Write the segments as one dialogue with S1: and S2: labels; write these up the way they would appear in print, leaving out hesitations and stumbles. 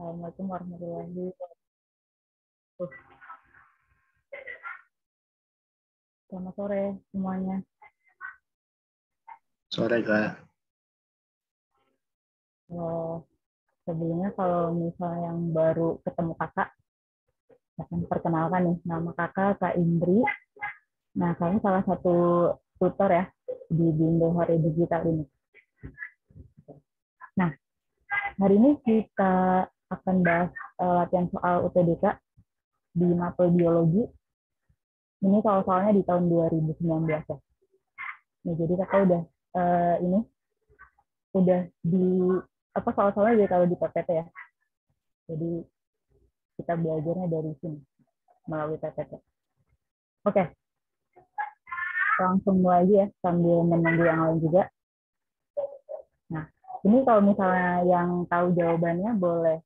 S1: Assalamualaikum warahmatullahi wabarakatuh. Selamat sore semuanya.
S2: Sore, Kak.
S1: Sebelumnya kalau misalnya yang baru ketemu kakak, akan perkenalkan nih, nama kakak Kak Indri. Nah, kami salah satu tutor ya di Bindo Hore Digital ini. Nah, hari ini kita akan bahas latihan soal UTBK di mapel biologi. Ini soal-soalnya di tahun 2019 ya. Nah, jadi kakak udah ini udah di apa soal-soalnya udah tahu di PPT ya. Jadi kita belajarnya dari sini melalui PPT. Oke, langsung mulai aja ya sambil menunggu yang lain juga. Nah, ini kalau misalnya yang tahu jawabannya boleh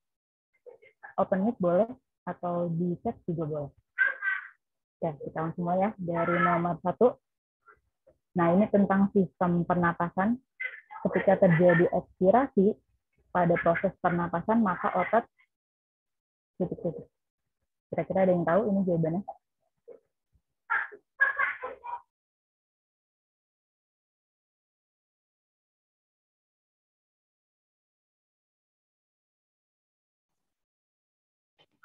S1: open mic boleh atau di chat juga boleh. Oke, kita langsung mulai ya dari nomor 1. Nah, ini tentang sistem pernapasan. Ketika terjadi ekspirasi pada proses pernapasan, maka otot titik-titik. Kira-kira ada yang tahu ini jawabannya?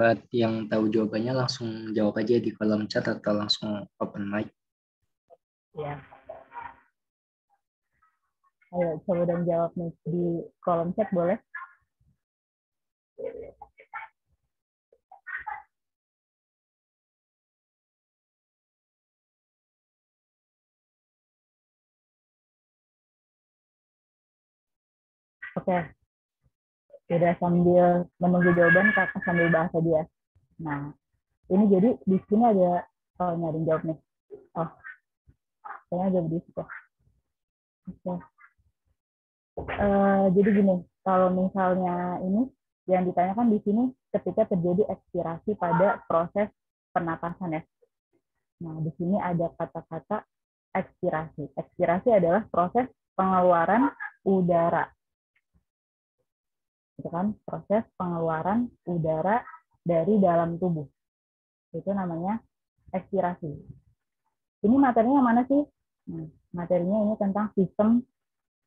S2: Buat yang tahu jawabannya langsung jawab aja di kolom chat atau langsung open mic.
S1: Ya. Ayo coba dan jawab nih di kolom chat boleh. Oke, udah sambil menunggu jawaban kakak sambil bahas aja ya. Nah, ini jadi di sini ada nyari jawab nih. Oh, kayaknya ada di situ. Oke. Jadi gini, kalau misalnya ini yang ditanyakan di sini ketika terjadi ekspirasi pada proses pernapasan ya. Nah, di sini ada kata-kata ekspirasi. Ekspirasi adalah proses pengeluaran udara. Itu kan proses pengeluaran udara dari dalam tubuh. Itu namanya ekspirasi. Ini materinya mana sih? Nah, materinya ini tentang sistem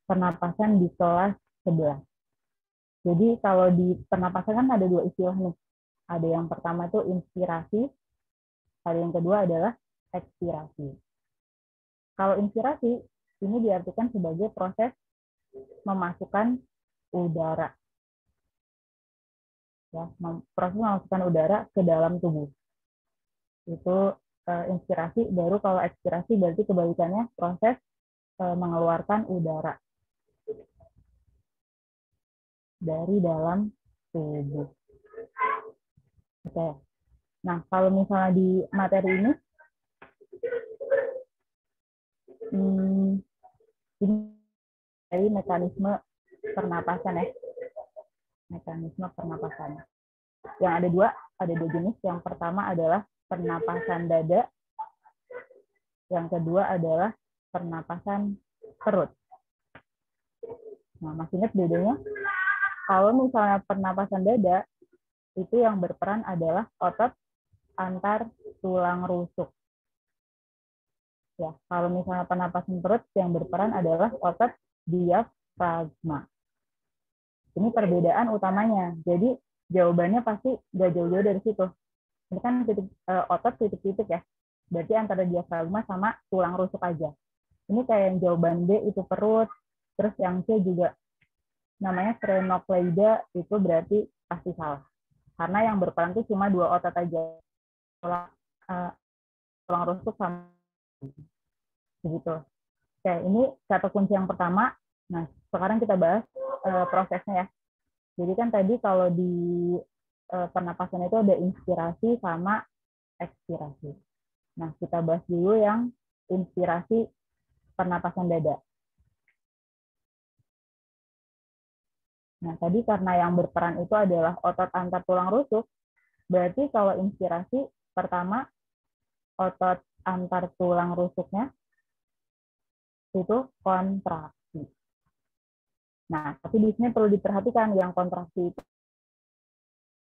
S1: pernapasan di kelas 11. Jadi kalau di pernapasan kan ada dua istilah nih. Ada yang pertama itu inspirasi, ada yang kedua adalah ekspirasi. Kalau inspirasi ini diartikan sebagai proses memasukkan udara. Ya, proses memasukkan udara ke dalam tubuh. Itu inspirasi, baru kalau ekspirasi berarti kebalikannya proses mengeluarkan udara dari dalam tubuh. Oke. Nah, kalau misalnya di materi ini dari mekanisme pernapasan ya. Mekanisme pernapasan. Yang ada dua jenis. Yang pertama adalah pernapasan dada. Yang kedua adalah pernapasan perut. Nah, masih ingat bedanya? Kalau misalnya pernapasan dada, itu yang berperan adalah otot antar tulang rusuk. Ya, kalau misalnya pernapasan perut yang berperan adalah otot diafragma. Ini perbedaan utamanya. Jadi jawabannya pasti nggak jauh-jauh dari situ. Ini kan otot titik-titik ya. Berarti antara diafragma sama tulang rusuk aja. Ini kayak yang jawaban B itu perut, terus yang C juga namanya sternocleidomastoidea, itu berarti pasti salah. Karena yang berperan itu cuma dua otot aja. Tulang rusuk sama begitu. Oke, ini kata kunci yang pertama. Nah, sekarang kita bahas prosesnya ya. Jadi kan tadi kalau di pernapasan itu ada inspirasi sama ekspirasi. Nah, kita bahas dulu yang inspirasi pernapasan dada. Nah, tadi karena yang berperan itu adalah otot antar tulang rusuk, berarti kalau inspirasi pertama otot antar tulang rusuknya itu kontraksi. Nah, tapi di sini perlu diperhatikan yang kontraksi itu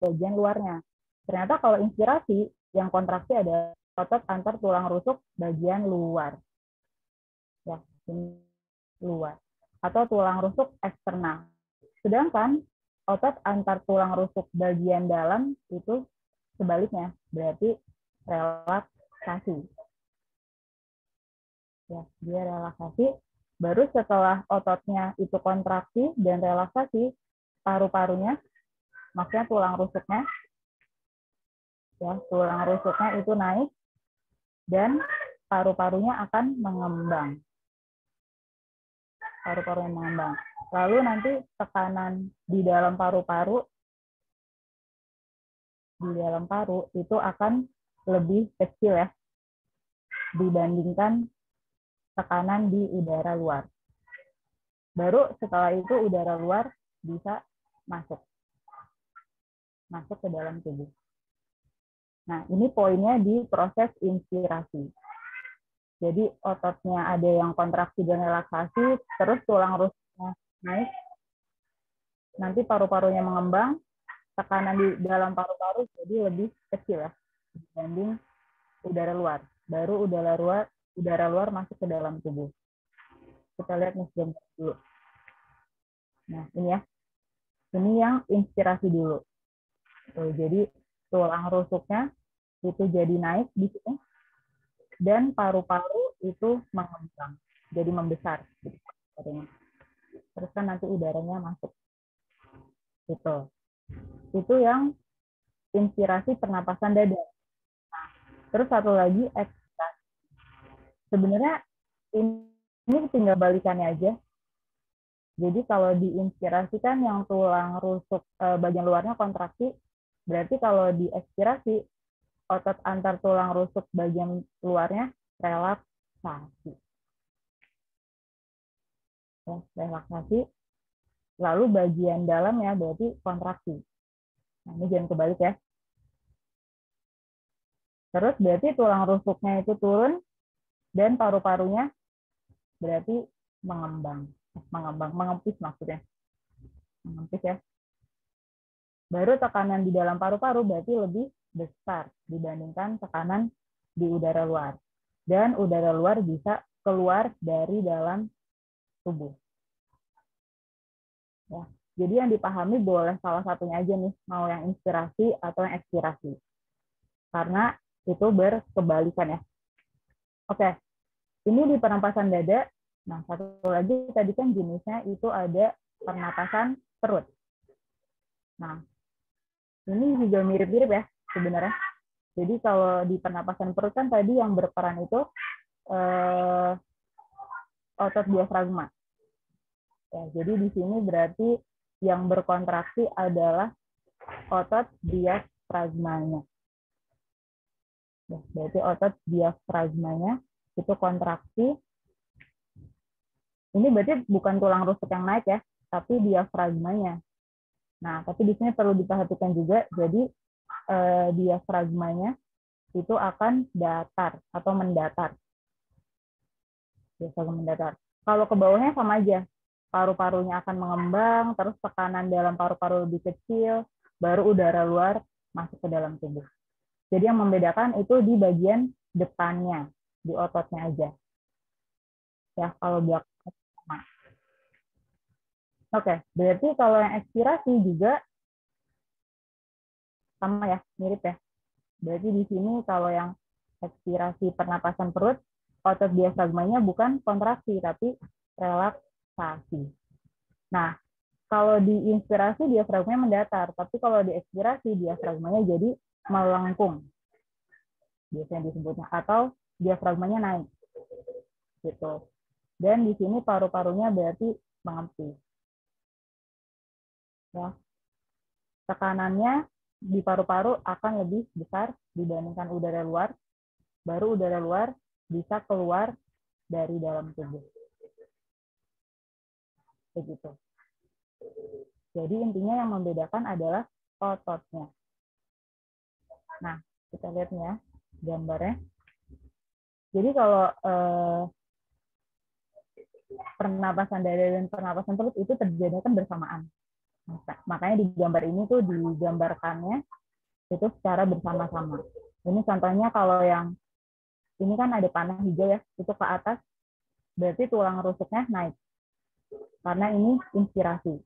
S1: bagian luarnya. Ternyata kalau inspirasi, yang kontraksi ada otot antar tulang rusuk bagian luar. Ya, ini luar. Atau tulang rusuk eksternal. Sedangkan otot antar tulang rusuk bagian dalam itu sebaliknya, berarti relaksasi. Ya, dia relaksasi. Baru setelah ototnya itu kontraksi dan relaksasi, paru-parunya, maksudnya tulang rusuknya, ya, tulang rusuknya itu naik dan paru-parunya akan mengembang. Paru-parunya mengembang. Lalu nanti tekanan di dalam paru-paru itu akan lebih kecil ya dibandingkan tekanan di udara luar. Baru setelah itu udara luar bisa masuk ke dalam tubuh. Nah, ini poinnya di proses inspirasi. Jadi ototnya ada yang kontraksi dan relaksasi, terus tulang rusuknya naik, nanti paru-parunya mengembang, tekanan di dalam paru-paru jadi lebih kecil ya dibanding udara luar. Baru udara luar masuk ke dalam tubuh. Kita lihat nih gambar dulu. Nah, ini ya. Ini yang inspirasi dulu. Tuh, jadi tulang rusuknya itu jadi naik di sini dan paru-paru itu mengembang, jadi membesar. Terus kan nanti udaranya masuk. Itu yang inspirasi pernapasan dada. Nah, terus satu lagi ekspirasi. Sebenarnya ini tinggal balikannya aja. Jadi kalau diinspirasikan yang tulang rusuk bagian luarnya kontraksi, berarti kalau diekspirasi otot antar tulang rusuk bagian luarnya relaksasi. Ya, relaksasi. Lalu bagian dalamnya berarti kontraksi. Nah, ini jangan kebalik ya. Terus berarti tulang rusuknya itu turun dan paru-parunya berarti mengempis maksudnya. Mengempis ya. Baru tekanan di dalam paru-paru berarti lebih besar dibandingkan tekanan di udara luar. Dan udara luar bisa keluar dari dalam tubuh. Ya. Jadi yang dipahami boleh salah satunya aja nih, mau yang inspirasi atau yang ekspirasi. Karena itu berkebalikan ya. Oke, ini di pernapasan dada. Nah, satu lagi tadi kan jenisnya itu ada pernapasan perut. Nah, ini juga mirip-mirip ya sebenarnya. Jadi kalau di pernapasan perut kan tadi yang berperan itu otot diafragma. Ya, jadi di sini berarti yang berkontraksi adalah otot diafragmanya. Ya, berarti otot diafragmanya itu kontraksi. Ini berarti bukan tulang rusuk yang naik ya, tapi diafragmanya. Nah, tapi di sini perlu diperhatikan juga, jadi diafragmanya itu akan datar atau mendatar. Diafragma mendatar. Kalau ke bawahnya sama aja. Paru-parunya akan mengembang, terus tekanan dalam paru-paru lebih kecil, baru udara luar masuk ke dalam tubuh. Jadi yang membedakan itu di bagian depannya, di ototnya aja. Ya, kalau belakang sama. Oke, berarti kalau yang ekspirasi juga sama ya, mirip ya. Berarti di sini kalau yang ekspirasi pernapasan perut, otot diafragmanya bukan kontraksi, tapi relaksasi. Nah, kalau di inspirasi diafragmanya mendatar, tapi kalau di ekspirasi diafragmanya jadi melengkung. Biasanya disebutnya, atau diafragmanya naik. Gitu. Dan di sini paru-parunya berarti mengempis. Ya. Tekanannya di paru-paru akan lebih besar dibandingkan udara luar, baru udara luar bisa keluar dari dalam tubuh. Begitu. Jadi intinya yang membedakan adalah ototnya. Nah, kita lihat nih ya gambarnya. Jadi kalau pernapasan dada dan pernapasan perut itu terjadi kan bersamaan. Makanya di gambar ini tuh digambarkannya itu secara bersama-sama. Ini contohnya kalau yang ini kan ada panah hijau ya, itu ke atas, berarti tulang rusuknya naik. Karena ini inspirasi.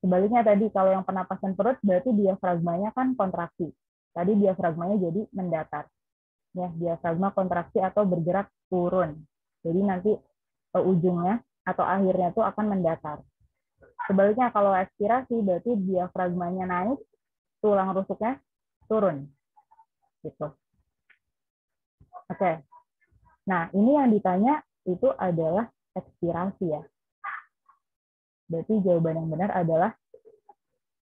S1: Sebaliknya tadi, kalau yang pernapasan perut, berarti diafragmanya kan kontraksi. Tadi diafragmanya jadi mendatar. Ya, diafragma kontraksi atau bergerak turun. Jadi nanti ujungnya atau akhirnya itu akan mendatar. Sebaliknya kalau ekspirasi, berarti diafragmanya naik, tulang rusuknya turun. Gitu. Oke. Nah, ini yang ditanya itu adalah ekspirasi ya. Berarti jawaban yang benar adalah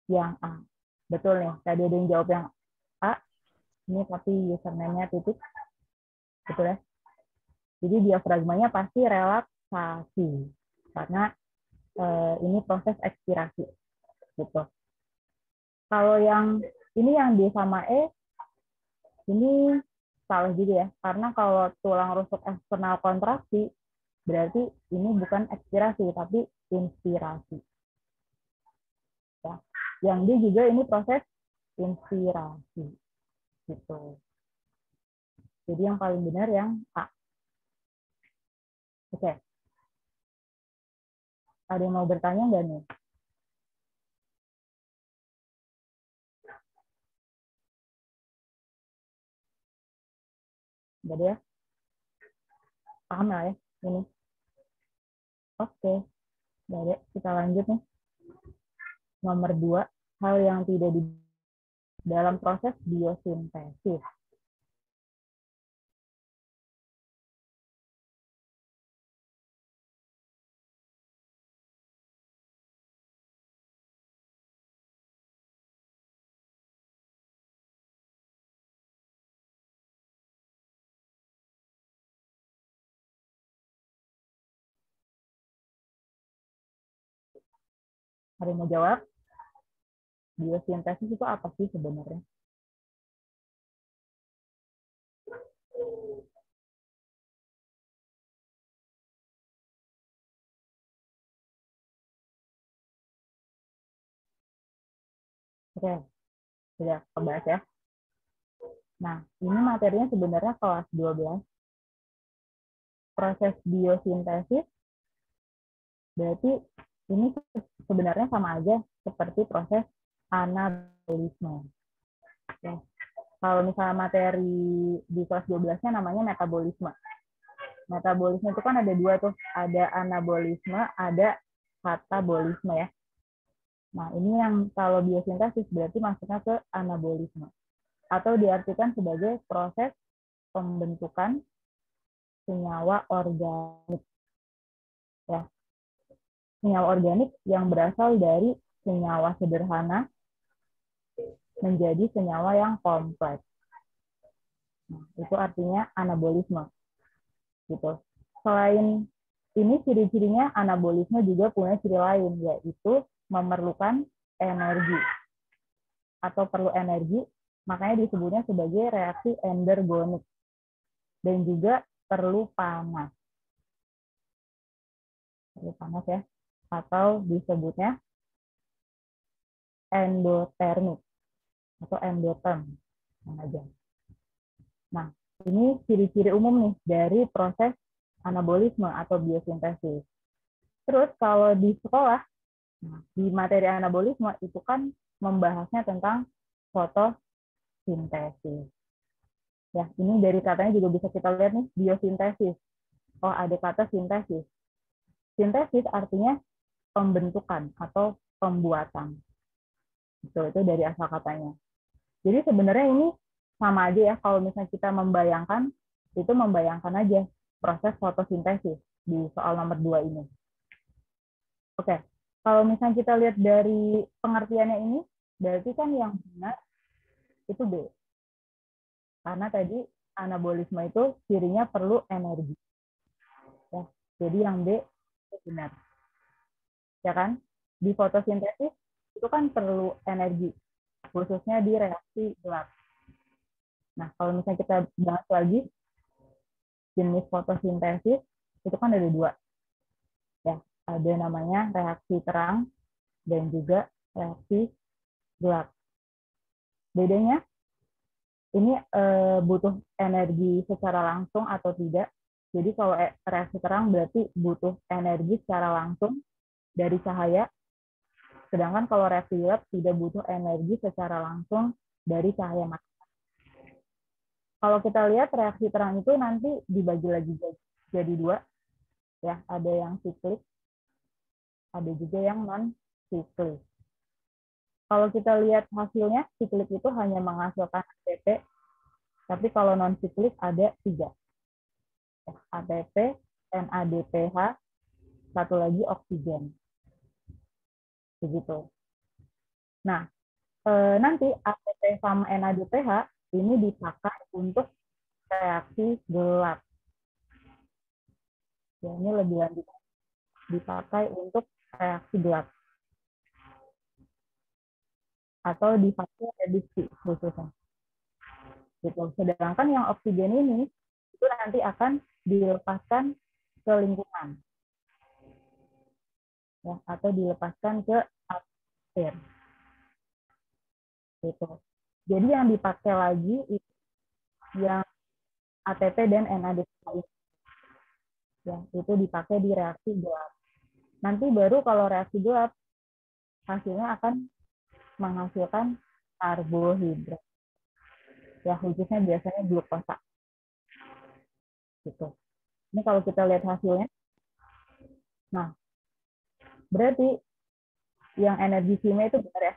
S1: yang A. Betul nih, tadi ada yang jawab yang A. Ini tapi username-nya titik. Betul ya? Jadi diafragmanya pasti relaksasi. Karena ini proses ekspirasi. Gitu. Kalau yang ini yang D sama E, ini salah juga ya. Karena kalau tulang rusuk eksternal kontraksi, berarti ini bukan ekspirasi, tapi inspirasi. Ya. Yang D juga ini proses inspirasi. Gitu. Jadi yang paling benar yang A. Oke. Ada yang mau bertanya nggak nih? Nggak ada ya? Paham lah ya ini. Oke. Nggak ada. Kita lanjut nih. Nomor 2. Hal yang tidak di dalam proses biosintesis. Ada yang mau jawab? Biosintesis itu apa sih sebenarnya? Oke, sudah kebahas ya. Nah, ini materinya sebenarnya kelas 12. Proses biosintesis berarti ini sebenarnya sama aja seperti proses anabolisme. Ya. Kalau misalnya materi di kelas 12-nya namanya metabolisme. Metabolisme itu kan ada dua tuh, ada anabolisme, ada katabolisme ya. Nah, ini yang kalau biosintesis berarti masuknya ke anabolisme. Atau diartikan sebagai proses pembentukan senyawa organik. Ya. Senyawa organik yang berasal dari senyawa sederhana menjadi senyawa yang kompleks. Nah, itu artinya anabolisme. Gitu. Selain ini ciri-cirinya anabolisme juga punya ciri lain, yaitu memerlukan energi atau perlu energi, makanya disebutnya sebagai reaksi endergonik dan juga perlu panas. Perlu panas ya, atau disebutnya endotermik atau endoterm aja. Nah, ini ciri-ciri umum nih dari proses anabolisme atau biosintesis. Terus kalau di sekolah, di materi anabolisme itu kan membahasnya tentang fotosintesis. Ya, ini dari katanya juga bisa kita lihat nih, biosintesis. Oh, ada kata sintesis. Sintesis artinya pembentukan atau pembuatan. Itu dari asal katanya. Jadi sebenarnya ini sama aja ya, kalau misalnya kita membayangkan, itu membayangkan aja proses fotosintesis di soal nomor 2 ini. Oke, kalau misalnya kita lihat dari pengertiannya ini, berarti kan yang benar itu B. Karena tadi anabolisme itu cirinya perlu energi. Ya, jadi yang B itu benar. Ya kan? Di fotosintesis itu kan perlu energi, khususnya di reaksi gelap. Nah, kalau misalnya kita bahas lagi, jenis fotosintesis itu kan ada dua. Ya, ada namanya reaksi terang dan juga reaksi gelap. Bedanya, ini butuh energi secara langsung atau tidak. Jadi kalau reaksi terang berarti butuh energi secara langsung dari cahaya, sedangkan kalau reaksi gelap tidak butuh energi secara langsung dari cahaya matahari. Kalau kita lihat reaksi terang itu nanti dibagi lagi jadi dua, ya, ada yang siklik, ada juga yang non siklik. Kalau kita lihat hasilnya, siklik itu hanya menghasilkan ATP, tapi kalau non siklik ada 3. ATP, NADPH, satu lagi oksigen. Begitu. Nah, nanti ATP sama NADPH ini dipakai untuk reaksi gelap. Ya, ini lebih lanjut. Dipakai untuk reaksi gelap. Atau dipakai reduksi khususnya. Gitu. Sedangkan yang oksigen ini itu nanti akan dilepaskan ke lingkungan. Ya, atau dilepaskan ke atmosfer. Gitu. Jadi yang dipakai lagi itu yang ATP dan NADPH ya, itu dipakai di reaksi gelap. Nanti baru kalau reaksi gelap hasilnya akan menghasilkan karbohidrat. Ya, khususnya biasanya glukosa. Gitu. Ini kalau kita lihat hasilnya. Nah, berarti yang energi kimia itu benar ya.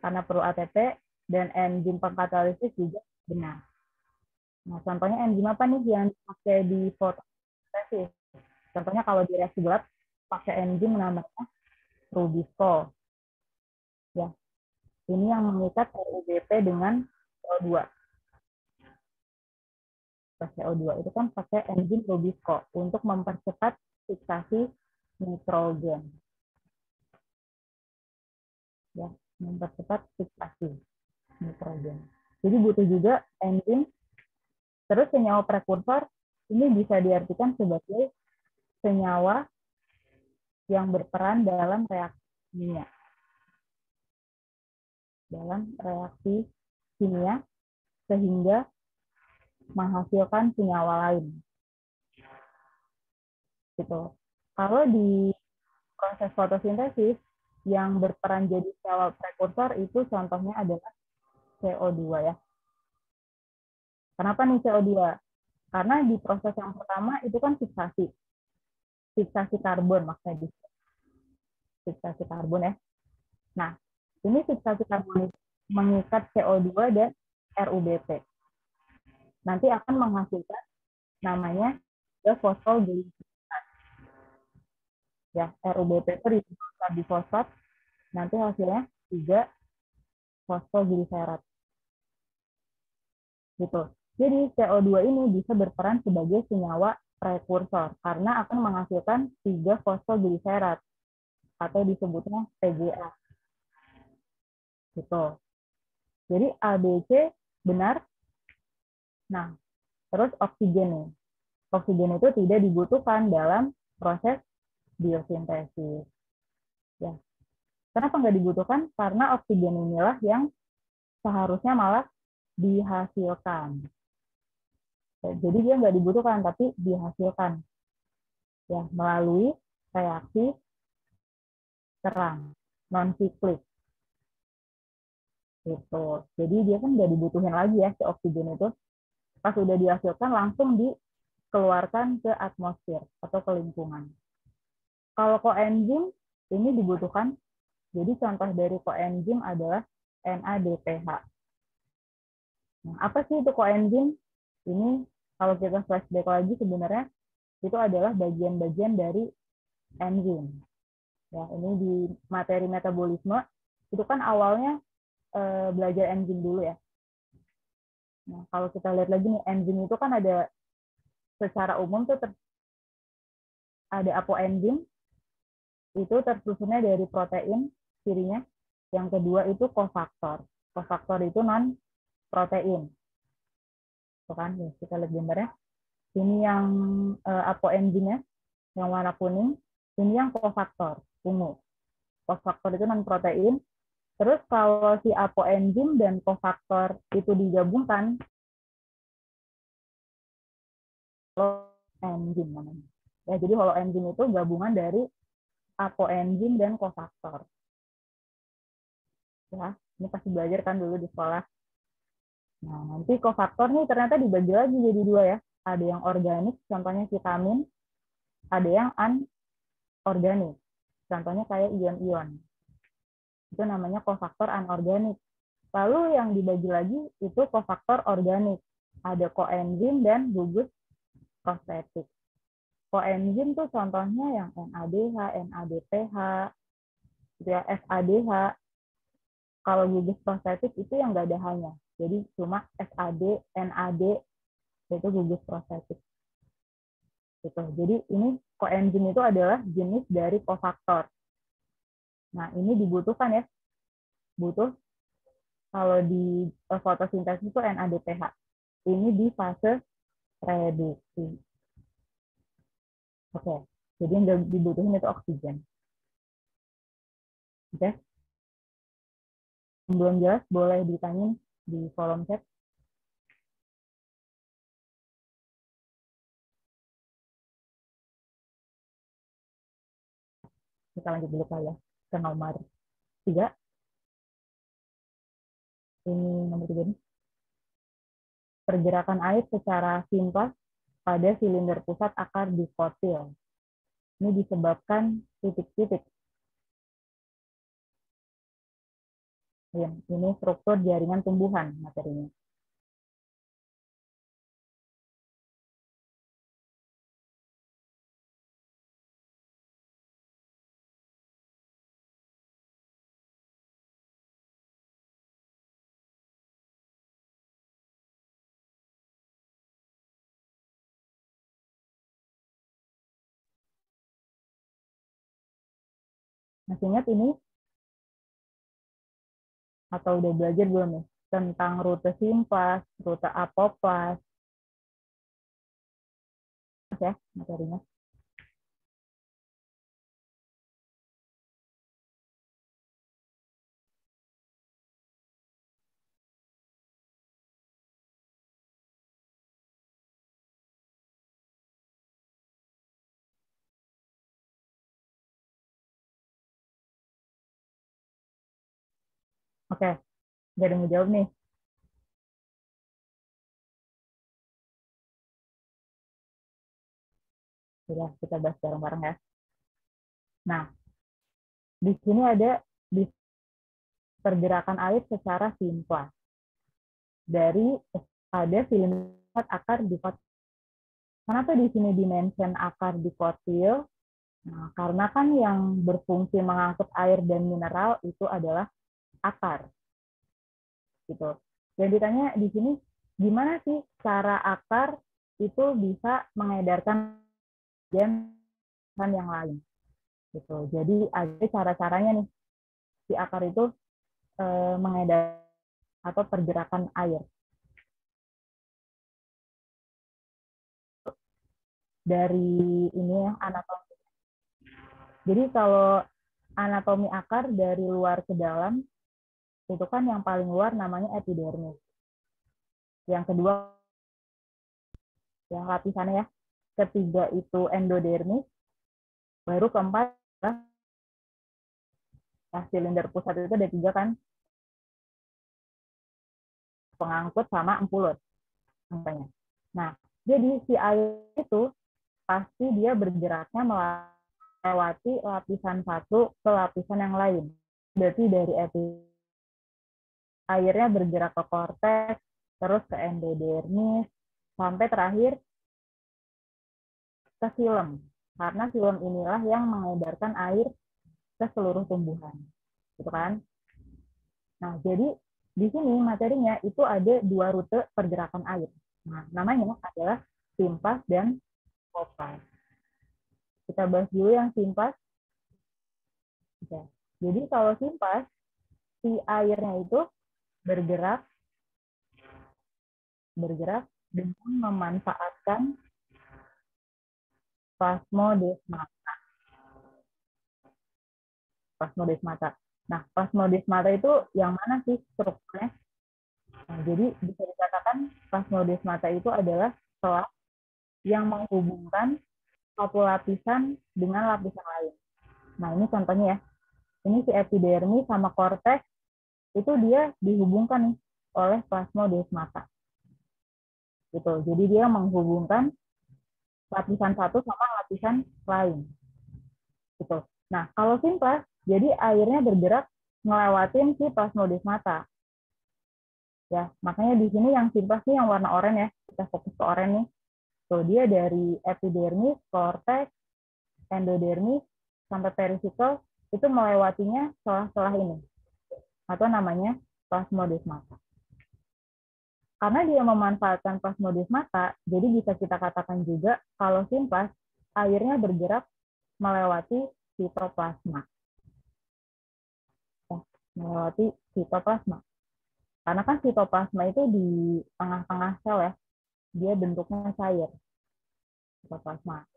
S1: Karena perlu ATP dan enzim pengkatalisis juga benar. Nah, contohnya enzim apa nih yang dipakai di fotosintesis? Contohnya kalau di reaksi gelap pakai enzim namanya rubisco. Ya. Ini yang mengikat RUBP dengan CO2. CO2 itu kan pakai enzim rubisco untuk mempercepat fiksasi nitrogen. Ya, mempercepat fiksasi nitrogen. Jadi butuh juga enzim. Terus senyawa prekursor ini bisa diartikan sebagai senyawa yang berperan dalam reaksi kimia. Dalam reaksi kimia sehingga menghasilkan senyawa lain. Gitu. Kalau di proses fotosintesis yang berperan jadi senyawa prekursor itu contohnya adalah CO2 ya. Kenapa nih CO2? Karena di proses yang pertama itu kan fiksasi karbon maksudnya fiksasi karbon ya. Nah, ini fiksasi karbon mengikat CO2 dan RUBP. Nanti akan menghasilkan namanya fosfoglycerate. Ya, RUBP itu di fosfat, nanti hasilnya 3 fosfoglycerate. Gitu. Jadi CO2 ini bisa berperan sebagai senyawa prekursor karena akan menghasilkan 3 fosfoglycerate atau disebutnya PGA. Gitu. Jadi ABC benar. Nah, terus oksigen nih. Oksigen itu tidak dibutuhkan dalam proses biosintesis. Ya. Kenapa nggak dibutuhkan? Karena oksigen inilah yang seharusnya malah dihasilkan. Jadi dia nggak dibutuhkan, tapi dihasilkan. Ya, melalui reaksi terang, non-siklik. Gitu. Jadi dia kan nggak dibutuhin lagi ya si oksigen itu. Pas udah dihasilkan langsung dikeluarkan ke atmosfer atau ke lingkungan. Kalau koenzim ini dibutuhkan. Jadi contoh dari koenzim adalah NADPH. Nah, apa sih itu koenzim? Ini kalau kita flashback lagi sebenarnya itu adalah bagian-bagian dari enzim. Ya, ini di materi metabolisme itu kan awalnya belajar enzim dulu ya. Nah, kalau kita lihat lagi nih, enzim itu kan ada secara umum tuh ada apoenzim, itu tersusunnya dari protein cirinya. Yang kedua itu kofaktor. Kofaktor itu non protein. Tuh kan, ya, kita lihat gambarnya. Ini yang apoenzimnya, yang warna kuning. Ini yang kofaktor, ungu. Kofaktor itu non protein. Terus kalau si apoenzim dan kofaktor itu digabungkan, holoenzim namanya. Ya, jadi holoenzim itu gabungan dari apoenzim dan kofaktor. Ya, ini pasti belajar kan dulu di sekolah. Nah, nanti kofaktor nih ternyata dibagi lagi jadi dua ya. Ada yang organik, contohnya vitamin, ada yang anorganik, contohnya kayak ion-ion. Itu namanya kofaktor anorganik. Lalu yang dibagi lagi itu kofaktor organik. Ada koenzim dan gugus prostetik. Koenzim tuh contohnya yang NADH, NADPH, gitu ya, FADH. Kalau gugus prostetik itu yang nggak ada H-nya. Jadi cuma SAD, NAD, itu gugus prostetik. Gitu. Jadi ini koenzim itu adalah jenis dari kofaktor. Nah, ini dibutuhkan ya. Butuh kalau di fotosintesis itu NADPH. Ini di fase reduksi. Oke. Jadi yang dibutuhin itu oksigen. Oke. Yang belum jelas boleh ditanyain di kolom chat. Kita lanjut dulu kali ya ke nomor 3. Ini nomor 3 nih. Pergerakan air secara simplas pada silinder pusat akar dikotil. Ini disebabkan titik-titik. Ini struktur jaringan tumbuhan materinya. Masih ingat ini? Atau udah belajar belum nih? Tentang rute simplas, rute apoplas. Ya, materinya. Oke, gak ada yang mau jawab nih. Sudah, kita bahas bareng-bareng ya. Nah, di sini ada di pergerakan air secara simplas. Dari ada silinder akar dikotil. Kenapa di sini dimention akar dikotil? Nah, karena kan yang berfungsi mengangkut air dan mineral itu adalah akar. Gitu. Dan ditanya di sini, gimana sih cara akar itu bisa mengedarkan oksigen yang lain? Gitu. Jadi ada cara-caranya nih si akar itu mengedar atau pergerakan air. Dari ini ya, anatomi. Jadi kalau anatomi akar dari luar ke dalam, itu kan yang paling luar namanya epidermis. Yang kedua, yang lapisannya ya. Ketiga itu endodermis. Baru keempat, nah, silinder pusat itu ada 3 kan. Pengangkut sama empulut. Nah, jadi si air itu pasti dia bergeraknya melewati lapisan satu ke lapisan yang lain. Berarti dari airnya bergerak ke korteks, terus ke endodermis, sampai terakhir ke silem. Karena silem inilah yang mengedarkan air ke seluruh tumbuhan. Gitu kan? Nah, jadi di sini materinya itu ada 2 rute pergerakan air. Nah, namanya adalah simplas dan poplas. Kita bahas dulu yang simplas. Oke. Jadi kalau simplas, si airnya itu bergerak dengan memanfaatkan plasmodesmata. Nah, plasmodesmata itu yang mana sih strukturnya? Nah, jadi bisa dikatakan plasmodesmata itu adalah sel yang menghubungkan satu lapisan dengan lapisan lain. Nah, ini contohnya ya. Ini si epidermis sama korteks itu dia dihubungkan nih oleh plasmodesmata. Gitu. Jadi dia menghubungkan lapisan satu sama lapisan lain. Gitu. Nah, kalau simplas, jadi airnya bergerak ngelewatin si plasmodesmata. Ya, makanya di sini yang simplas nih yang warna oranye ya. Kita fokus ke oranye nih. Tuh, dia dari epidermis, korteks, endodermis, sampai perisikel, itu melewatinya celah-celah ini. Atau namanya plasmodesmata. Karena dia memanfaatkan plasmodesmata, jadi bisa kita katakan juga kalau simplas, airnya bergerak melewati sitoplasma. Ya, melewati sitoplasma. Karena kan sitoplasma itu di tengah-tengah sel ya, dia bentuknya cair. Sitoplasma.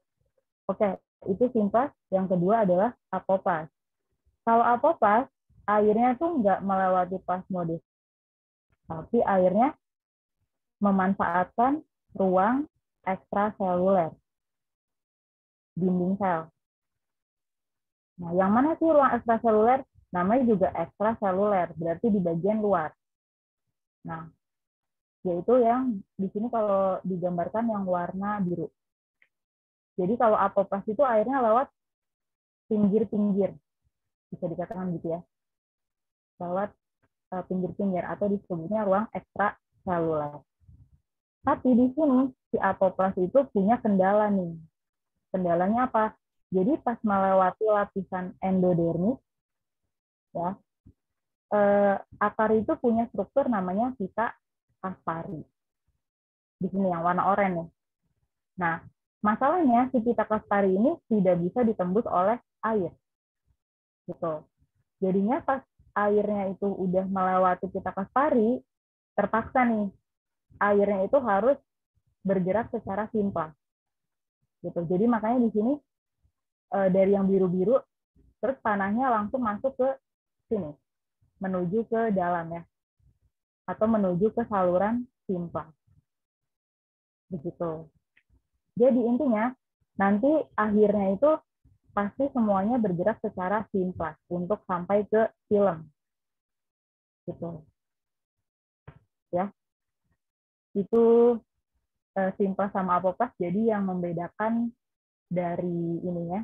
S1: Oke, itu simplas. Yang kedua adalah apoplas. Kalau apoplas, airnya tuh nggak melewati plasmodesmata, tapi airnya memanfaatkan ruang ekstraseluler, dinding sel. Nah, yang mana sih ruang ekstraseluler? Namanya juga ekstraseluler, berarti di bagian luar. Nah, yaitu yang di sini kalau digambarkan yang warna biru. Jadi kalau apoplas itu airnya lewat pinggir-pinggir, bisa dikatakan gitu ya, lewat pinggir-pinggir atau disebutnya ruang ekstraseluler. Tapi di sini si apoplas itu punya kendala nih. Kendalanya apa? Jadi pas melewati lapisan endodermis, ya, akar itu punya struktur namanya pita Kaspari. Di sini yang warna oranye. Nah, masalahnya si pita Kaspari ini tidak bisa ditembus oleh air. Gitu. Jadinya pas airnya itu udah melewati pita Kaspari, terpaksa nih airnya itu harus bergerak secara simplas. Gitu. Jadi makanya di sini dari yang biru-biru terus tanahnya langsung masuk ke sini, menuju ke dalam ya, atau menuju ke saluran simplas. Begitu. Jadi intinya nanti akhirnya itu pasti semuanya bergerak secara simplas untuk sampai ke film. Gitu. Ya. Itu simplas sama apoplas, jadi yang membedakan dari ininya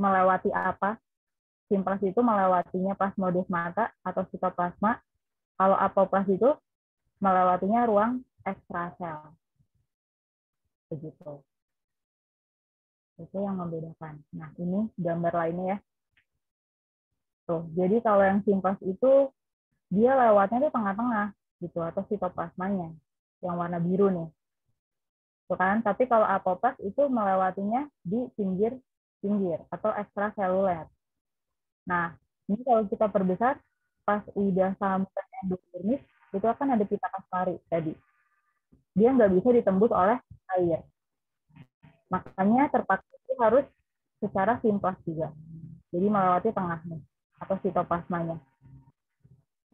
S1: melewati apa. Simplas itu melewatinya plasmodesmata atau sitoplasma. Kalau apoplas itu melewatinya ruang ekstrasel. Begitu. Itu yang membedakan. Nah, ini gambar lainnya ya. Tuh, jadi kalau yang simplas itu dia lewatnya di tengah-tengah gitu atau sitoplasmanya yang warna biru nih. Tuh kan? Tapi kalau apoplas itu melewatinya di pinggir-pinggir atau ekstraseluler. Nah, ini kalau kita perbesar pas udah sampai endodermis itu akan ada pita Kaspari tadi. Dia nggak bisa ditembus oleh air. Makanya terpaksa itu harus secara simplas juga. Jadi melewati tengahnya atau sitoplasmanya.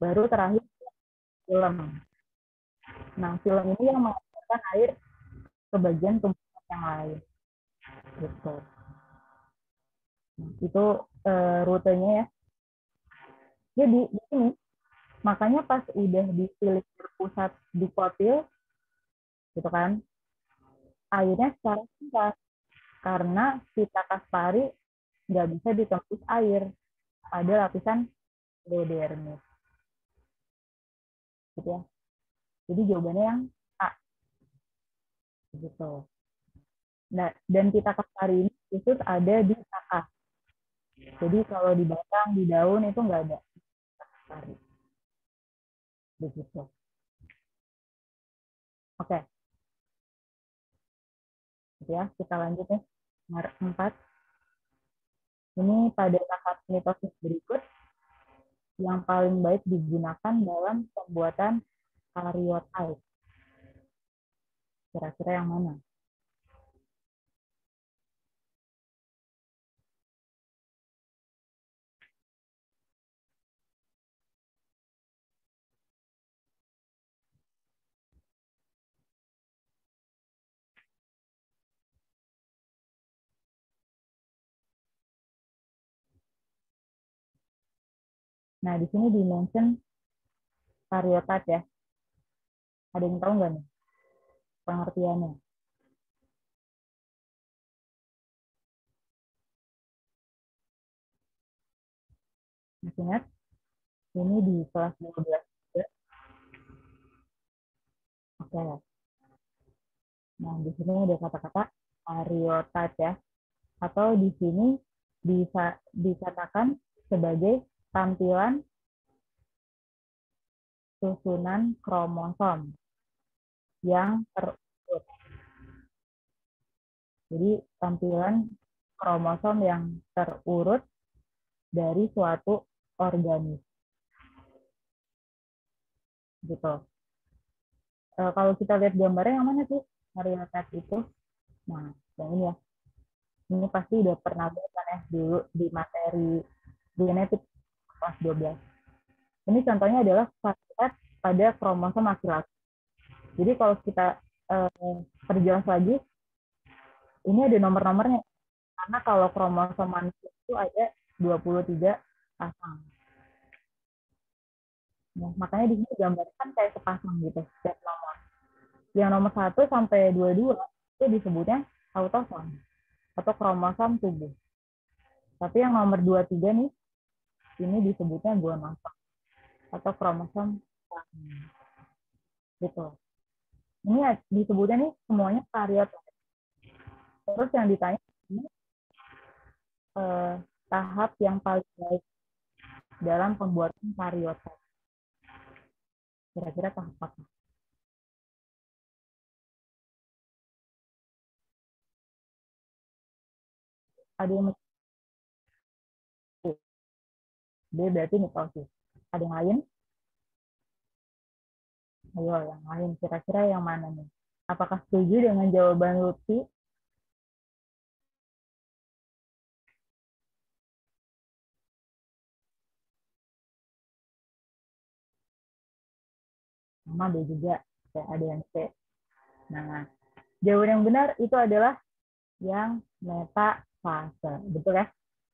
S1: Baru terakhir film. Nah, film ini yang mengalirkan air ke bagian tumbuhan yang lain. Gitu. Nah, itu rutenya ya. Jadi di sini makanya pas udah dipilih berpusat di kotil, gitu kan, airnya secara singkat karena pita Kaspari nggak bisa ditembus air pada lapisan endodermis. Gitu ya. Jadi jawabannya yang A. Gitu. Nah, dan pita Kaspari ini khusus ada di akar. Jadi kalau di batang, di daun itu nggak ada pita Kaspari. Begitu. Oke. Gitu ya, kita lanjut ya. Nomor 4. Ini pada tahap mitosis berikut yang paling baik digunakan dalam pembuatan karyotype. Kira-kira yang mana? Nah, di sini dimension karyotype ya. Ada yang tahu nggak nih pengertiannya? Masih ingat? Ini di kelas 12 juga. Oke. Nah, di sini ada kata-kata karyotype ya. Atau di sini bisa dikatakan sebagai tampilan susunan kromosom yang terurut. Jadi tampilan kromosom yang terurut dari suatu organisme gitu. Kalau kita lihat gambarnya yang mana sih karyotype itu? Nah, yang ini ya. Ini pasti udah pernah belajar ya dulu di materi genetik kelas 12. Ini contohnya adalah karyotype pada kromosom laki-laki. Jadi kalau kita perjelas lagi, ini ada nomor-nomornya. Karena kalau kromosom manusia itu ada 23 pasang. Nah, makanya di sini gambarnya kan kayak sepasang gitu, setiap nomor. Yang nomor 1 sampai 22 itu disebutnya autosom atau kromosom tubuh. Tapi yang nomor 23 nih, ini disebutnya gonosom atau kromosom gitu. Ini disebutnya nih semuanya karyotype. Terus yang ditanya ini tahap yang paling baik dalam pembuatan karyotype. Kira-kira tahap apa? Ada yang B berarti mitosis. Ada yang lain? Ayo, yang lain. Kira-kira yang mana nih? Apakah setuju dengan jawaban Lutfi? Sama B juga. Oke, ada yang C. Nah, jawaban yang benar itu adalah yang metafase. Betul ya?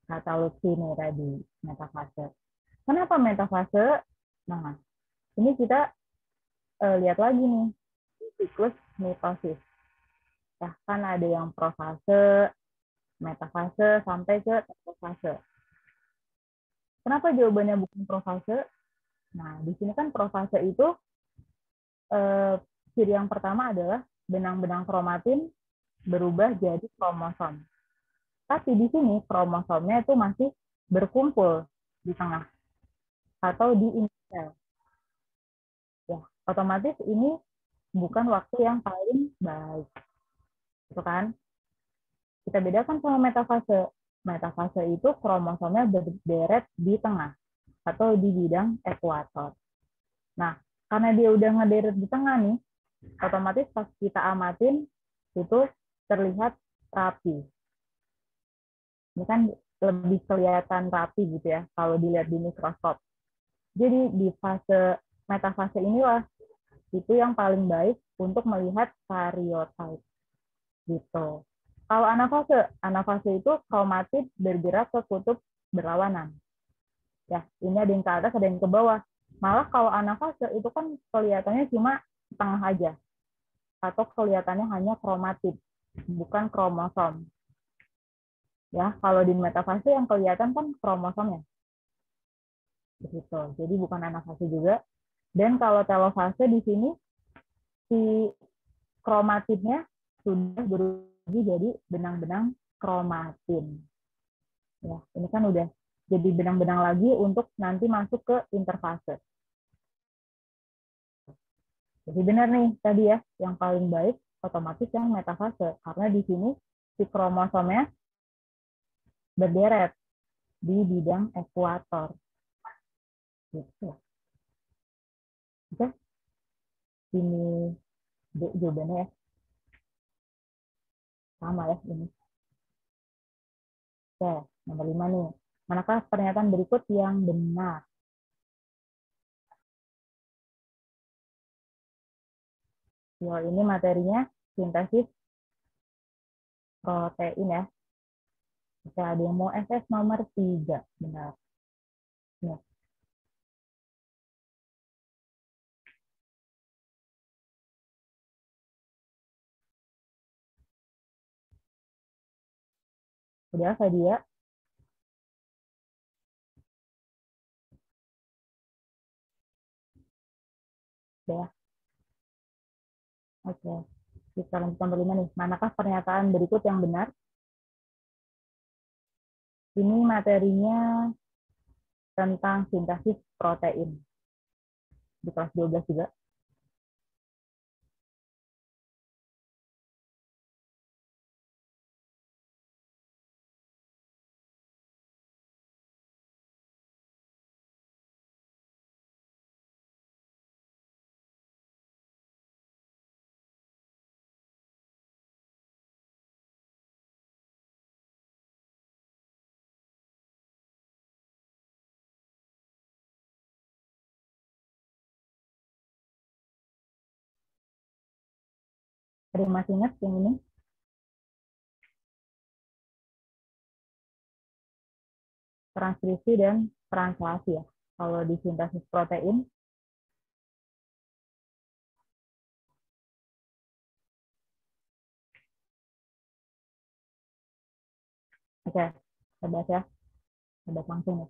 S1: Kata Lutfi nih tadi, metafase. Kenapa metafase? Nah, ini kita lihat lagi nih, siklus mitosis. Bahkan ada yang profase, metafase, sampai ke telofase. Kenapa jawabannya bukan profase? Nah, di sini kan profase itu ciri yang pertama adalah benang-benang kromatin berubah jadi kromosom. Tapi di sini kromosomnya itu masih berkumpul di tengah atau di inti sel. Ya, otomatis ini bukan waktu yang paling baik. Itu kan? Kita bedakan sama metafase. Metafase itu kromosomnya berderet di tengah atau di bidang ekuator. Nah, karena dia udah ngederet di tengah nih, otomatis pas kita amatin itu terlihat rapi. Ini kan lebih kelihatan rapi gitu ya kalau dilihat di mikroskop. Jadi di fase metafase inilah itu yang paling baik untuk melihat karyotype gitu. Kalau anafase itu kromatid bergerak ke kutub berlawanan. Ya, ini ada yang ke atas, ada yang ke bawah. Malah kalau anafase itu kan kelihatannya cuma tengah aja. Atau kelihatannya hanya kromatid, bukan kromosom. Ya, kalau di metafase yang kelihatan kan kromosomnya. Begitu. Jadi bukan anafase juga. Dan kalau telofase di sini si kromatidnya sudah berubah jadi benang-benang kromatin. Ya, ini kan udah jadi benang-benang lagi untuk nanti masuk ke interfase. Jadi benar nih tadi ya, yang paling baik otomatis yang metafase karena di sini si kromosomnya berderet di bidang ekuator. Gitu. Oke, ini jawabannya ya. Sama ya ini. Oke, nomor 5 nih. Manakah pernyataan berikut yang benar? Ya, ini materinya sintesis protein ya. Oke, ada yang mau SS nomor 3. Benar. Ya. Udah, Fadia? Udah. Oke. Kita lanjut nomor 5 nih. Manakah pernyataan berikut yang benar? Ini materinya tentang sintesis protein. Di kelas 12 juga. Ada yang masih ingat yang ini? Transkripsi dan translasi ya. Kalau di sintesis protein, oke, kita bahas ya. Kita langsung ya.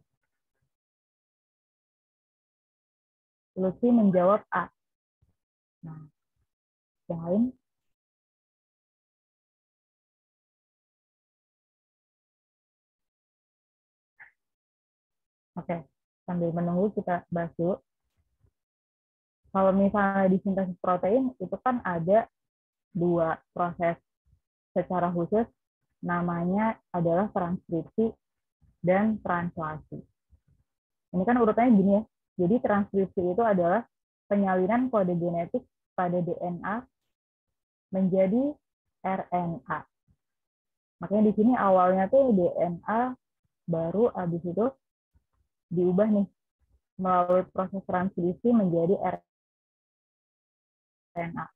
S1: Lutfi menjawab A. Nah, yang lain? Oke, sambil menunggu kita bahas dulu. Kalau misalnya di sintesis protein, itu kan ada 2 proses secara khusus, namanya adalah transkripsi dan translasi. Ini kan urutannya gini ya. Jadi transkripsi itu adalah penyalinan kode genetik pada DNA menjadi RNA. Makanya di sini awalnya tuh DNA, baru habis itu diubah nih melalui proses transkripsi menjadi RNA.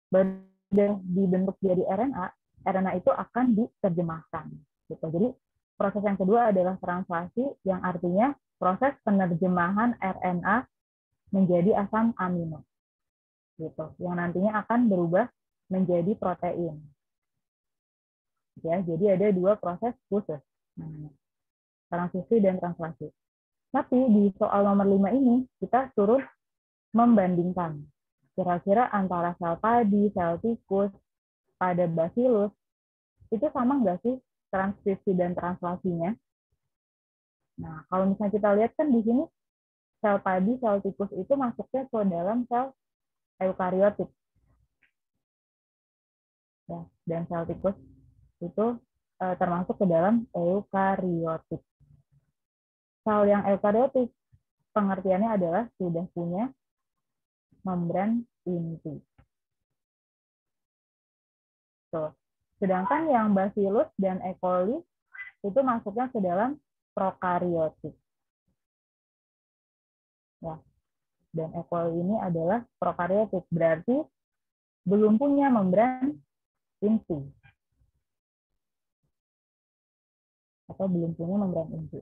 S1: Baru dibentuk jadi RNA, RNA itu akan diterjemahkan. Gitu. Jadi proses yang kedua adalah translasi, yang artinya proses penerjemahan RNA menjadi asam amino. Gitu. Yang nantinya akan berubah menjadi protein. Ya, jadi ada 2 proses khusus namanya. Transkripsi dan translasi. Tapi di soal nomor 5 ini kita suruh membandingkan kira-kira antara sel padi, sel tikus, pada bacillus itu sama nggak sih transkripsi dan translasinya? Nah, kalau misalnya kita lihat kan di sini sel padi, sel tikus itu masuknya ke dalam sel eukariotik. Ya, dan sel tikus itu termasuk ke dalam eukariotik. Sel yang eukariotik pengertiannya adalah sudah punya membran inti. Tuh. Sedangkan yang bacillus dan E. coli itu masuknya ke dalam prokariotik. Ya. Dan E. coli ini adalah prokariotik, berarti belum punya membran inti. Atau belum punya membran inti.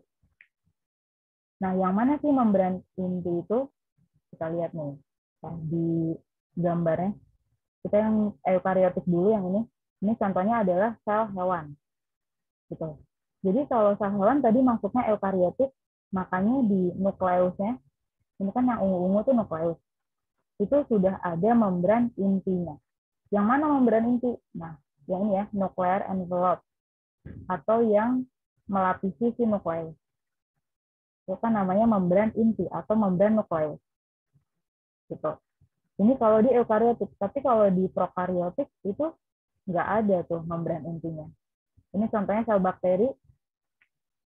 S1: Nah, yang mana sih membran inti itu? Kita lihat nih. Nah, di gambarnya. Kita yang eukariotik dulu yang ini. Ini contohnya adalah sel hewan. Gitu. Jadi kalau sel hewan tadi masuknya eukariotik, makanya di nukleusnya, ini kan yang ungu-ungu itu nukleus, itu sudah ada membran intinya. Yang mana membran inti? Nah, yang ini ya, nuclear envelope, atau yang melapisi si nukleus. Itu kan namanya membran inti atau membran nukleus. Gitu. Ini kalau di eukariotik, tapi kalau di prokariotik itu nggak ada tuh membran intinya. Ini contohnya sel bakteri.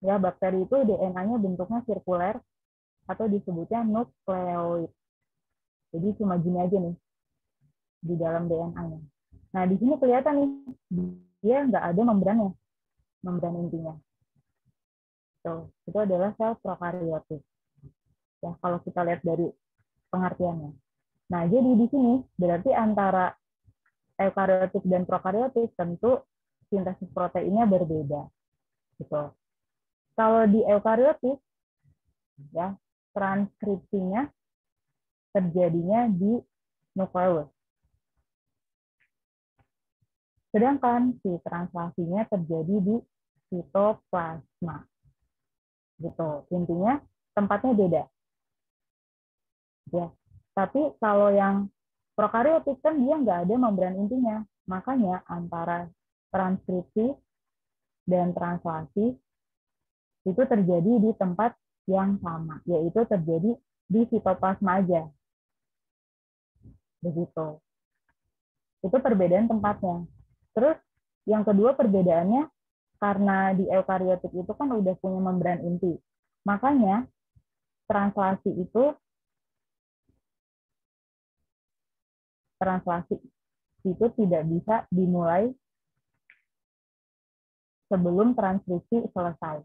S1: Ya, bakteri itu DNA-nya bentuknya sirkuler atau disebutnya nukleoid. Jadi cuma gini aja nih di dalam DNA-nya. Nah, di sini kelihatan nih dia nggak ada membrannya, membran intinya. Tuh, itu adalah sel prokariotik. Ya, kalau kita lihat dari pengertiannya. Nah, jadi di sini berarti antara eukariotik dan prokariotik tentu sintesis proteinnya berbeda. Gitu. Kalau di eukariotik, ya transkripsinya terjadinya di nukleus. Sedangkan si translasinya terjadi di sitoplasma. Gitu. Intinya tempatnya beda. Ya. Tapi kalau yang prokariotik kan dia nggak ada membran intinya. Makanya antara transkripsi dan translasi itu terjadi di tempat yang sama, yaitu terjadi di sitoplasma aja. Begitu. Itu perbedaan tempatnya. Terus yang kedua perbedaannya karena di eukariotik itu kan udah punya membran inti. Makanya translasi itu tidak bisa dimulai sebelum transkripsi selesai.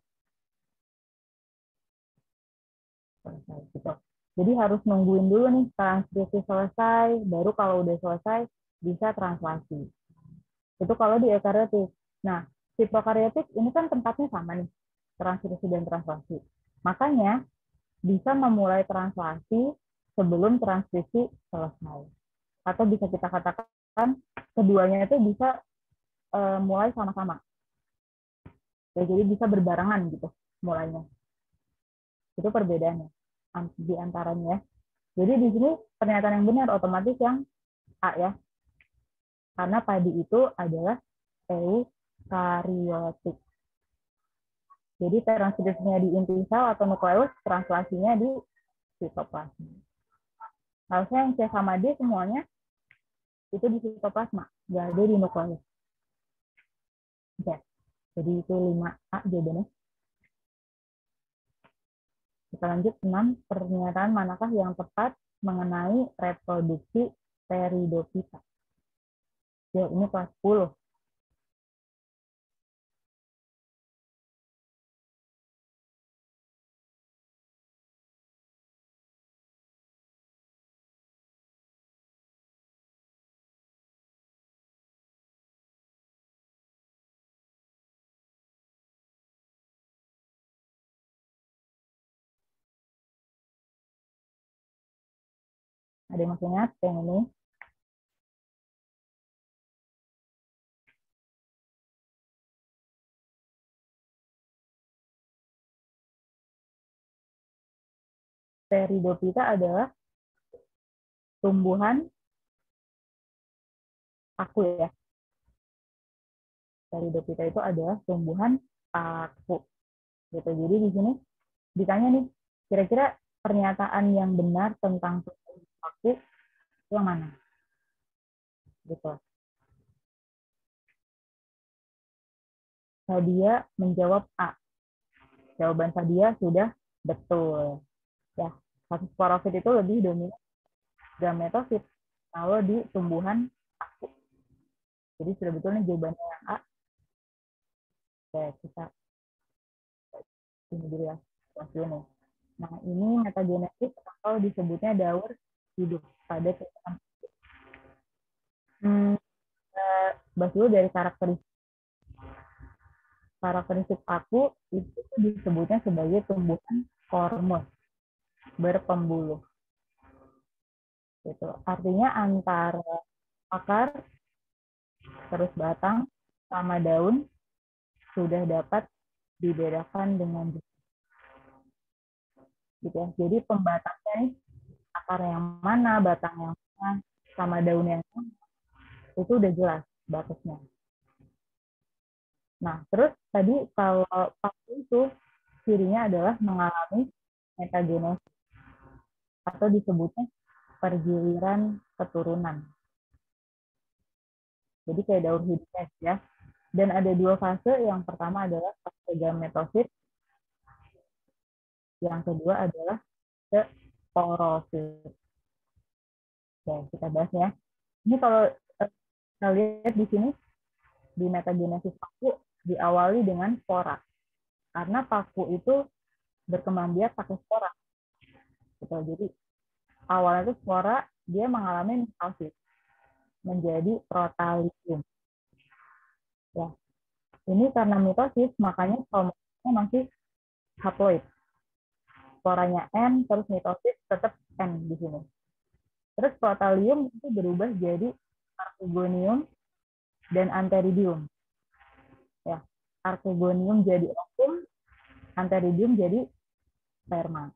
S1: Gitu. Jadi harus nungguin dulu nih transkripsi selesai, baru kalau udah selesai bisa translasi. Itu kalau di eukariotik. Nah, si prokariotik ini kan tempatnya sama nih, transkripsi dan translasi. Makanya bisa memulai translasi sebelum transkripsi selesai. Atau bisa kita katakan keduanya itu bisa mulai sama-sama. Ya, jadi bisa berbarengan gitu mulainya. Itu perbedaannya di antaranya. Jadi di sini pernyataan yang benar otomatis yang A ya. Karena padi itu adalah eukariotik. Jadi transkripsinya di inti sel atau nukleus, translasinya di sitoplasma. Harusnya yang C sama D semuanya itu di sitoplasma, nggak ada di nukleus. Oke. Jadi itu 5A jawabannya. Kita lanjut 6. Pernyataan manakah yang tepat mengenai reproduksi Pteridophyta? Ya, ini kelas 10. Ada yang masih ingat yang ini? Pteridophyta adalah tumbuhan paku ya. Pteridophyta itu adalah tumbuhan paku. Gitu. Jadi di sini ditanya nih, kira-kira pernyataan yang benar tentang tumbuhan paku itu yang mana? Gitu. Sadia menjawab A. Jawaban Sadia sudah betul. Ya, kasus sporofit itu lebih dominan gametosit kalau di tumbuhan paku. Jadi sudah betul nih jawabannya yang A. Oke, kita ini dulu ya. Ini. Nah, ini metagenesis atau disebutnya daur hidup pada tumbuhan. Bahas dulu dari karakteristik paku itu disebutnya sebagai tumbuhan kormus berpembuluh. Itu artinya antara akar terus batang sama daun sudah dapat dibedakan dengan gitu ya. Jadi pembatasnya nih akar yang mana, batang yang mana, sama daun yang mana itu udah jelas batasnya. Nah, terus tadi kalau paku itu cirinya adalah mengalami metagenesis atau disebutnya pergiliran keturunan. Jadi kayak daur hidupnya ya. Dan ada dua fase, yang pertama adalah fase gametosit, yang kedua adalah sporosit. Oke, kita bahas ya. Ini kalau kita lihat di sini, di metagenesis paku diawali dengan spora. Karena paku itu berkembang biak pakai spora. Gitu. Jadi awalnya itu spora, dia mengalami mitosis menjadi protalium. Ya. Ini karena mitosis, makanya kromosom masih haploid. Sporanya N, terus mitosis tetap N di sini. Terus protalium itu berubah jadi archegonium dan antheridium. Ya, archegonium jadi ovum, antheridium jadi sperma.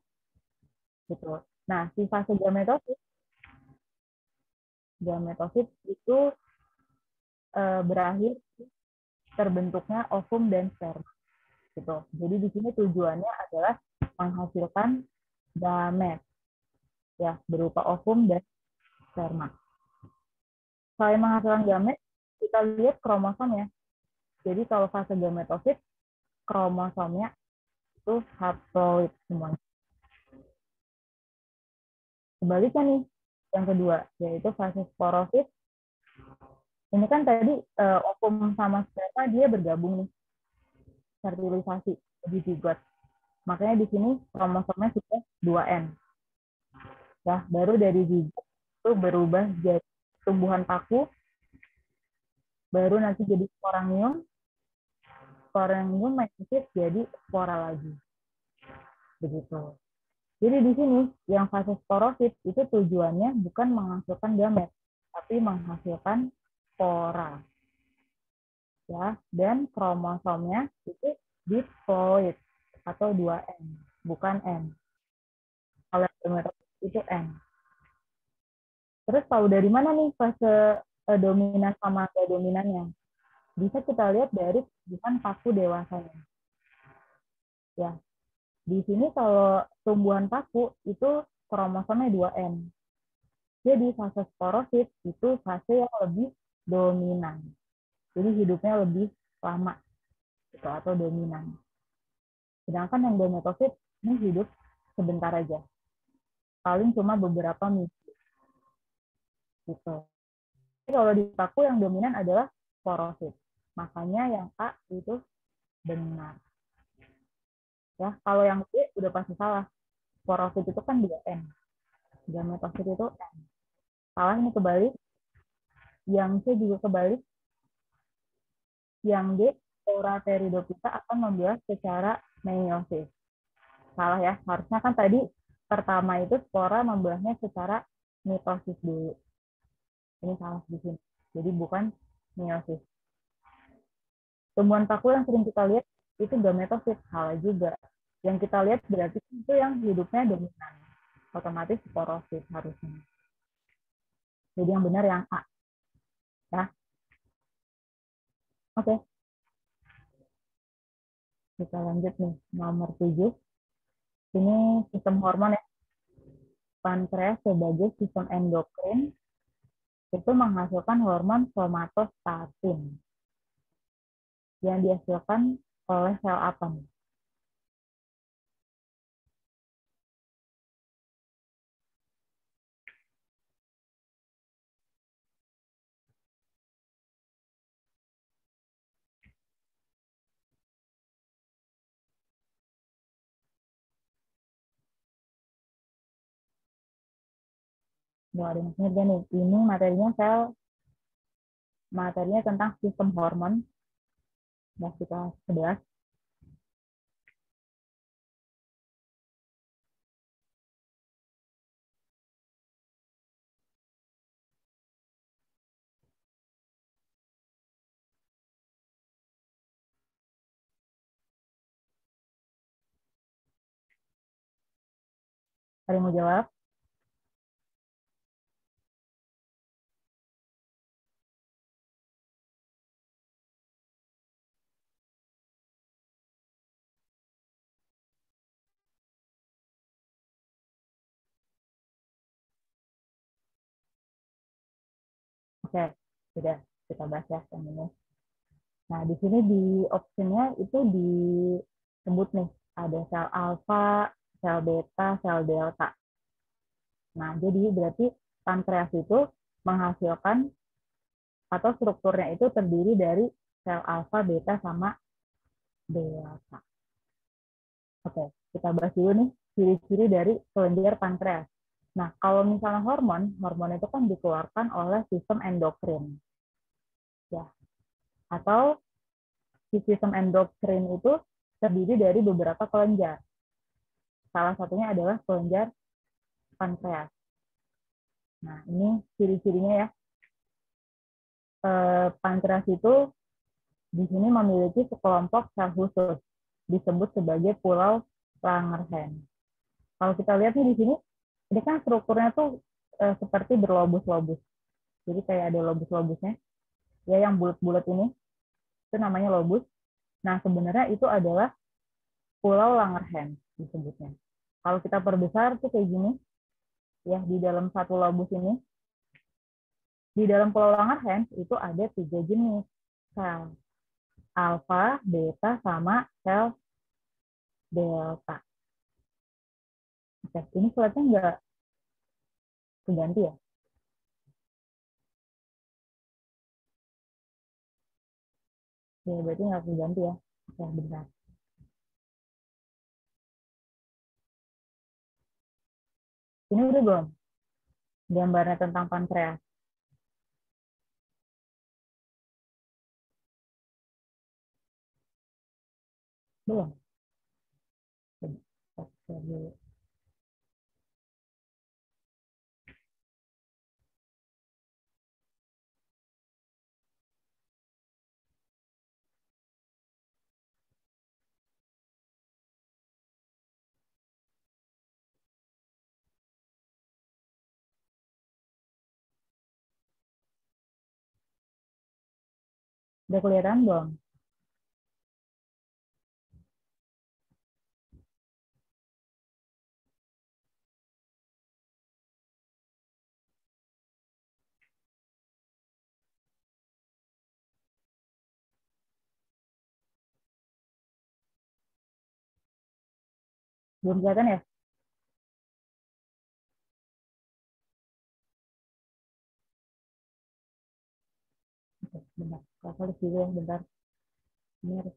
S1: Gitu. Nah, si fase gametosit itu berakhir terbentuknya ovum dan sperma. Gitu. Jadi di sini tujuannya adalah menghasilkan gamet, ya, berupa ovum dan sperma. Selain menghasilkan gamet, kita lihat kromosom ya. Jadi kalau fase gametosit, kromosomnya itu haploid semuanya. Sebaliknya nih, yang kedua, yaitu fase sporosit. Ini kan tadi ovum sama sperma dia bergabung nih, fertilisasi, jadi zigot. Makanya di sini kromosomnya sudah 2N. Ya, baru dari zigot itu berubah jadi tumbuhan paku, baru nanti jadi sporangium, meiosis jadi spora lagi. Begitu. Jadi di sini yang fase sporosit itu tujuannya bukan menghasilkan gamet, tapi menghasilkan spora. Ya, dan kromosomnya itu diploid atau 2N, bukan N. Kalau gametosit itu N. Terus tahu dari mana nih fase dominan sama nggak dominannya? Bisa kita lihat dari tumbuhan paku dewasanya. Ya, di sini kalau tumbuhan paku itu kromosomnya 2N. Jadi fase sporosit itu fase yang lebih dominan. Jadi hidupnya lebih lama gitu, atau dominan. Sedangkan yang gametosit ini hidup sebentar aja. Paling cuma beberapa minggu. Gitu. Jadi kalau di paku yang dominan adalah sporosit. Makanya yang A itu benar. Ya, kalau yang B udah pasti salah. Sporosit itu kan 2N. Gametosit itu N. Salah, ini kebalik. Yang C juga kebalik. Yang D, spora pteridophyta akan membelah secara meiosis. Salah ya, harusnya kan tadi pertama itu spora membelahnya secara mitosis dulu. Ini salah di sini. Jadi bukan meiosis. Tumbuhan paku yang sering kita lihat itu gametosit, salah juga. Yang kita lihat berarti itu yang hidupnya dominan. Otomatis sporosit harusnya. Jadi yang benar yang A. Ya. Oke. Kita lanjut nih, nomor 7. Ini sistem hormon ya. Pankreas sebagai sistem endokrin itu menghasilkan hormon somatostatin yang dihasilkan oleh sel apa nih? Nggak ada yang ngerti nih. Ini materinya tentang sistem hormon. Nah, kita 11. Ada yang mau jawab? Oke, sudah kita bahas ya yang ini. Nah, di sini di optionnya itu disebut nih, ada sel alfa, sel beta, sel delta. Nah, jadi berarti pankreas itu menghasilkan atau strukturnya itu terdiri dari sel alfa, beta, sama delta. Oke, kita bahas dulu nih ciri-ciri dari kelenjar pankreas. Nah, kalau misalnya hormon itu kan dikeluarkan oleh sistem endokrin. Ya. Atau sistem endokrin itu terdiri dari beberapa kelenjar. Salah satunya adalah kelenjar pankreas. Nah, ini ciri-cirinya ya. pankreas itu di sini memiliki sekelompok sel khusus disebut sebagai pulau Langerhans. Kalau kita lihat nih di sini, ini kan strukturnya tuh seperti berlobus-lobus. Jadi kayak ada lobus-lobusnya. Ya, yang bulat-bulat ini itu namanya lobus. Nah, sebenarnya itu adalah pulau Langerhans disebutnya. Kalau kita perbesar tuh kayak gini, ya di dalam satu lobus ini, di dalam pulau Langerhans itu ada 3 jenis sel. Alfa, beta, sama sel delta. Oke, ini slide-nya nggak keganti ya? Ya, berarti nggak keganti ya. Oke, bentar. Ini udah belum? Gambarnya tentang pankreas. Belum? Oke, dulu. Udah kelihatan belum? Belum kelihatan ya? Oke, bentar. Kakak lihat dulu ya, bentar. Ini harus.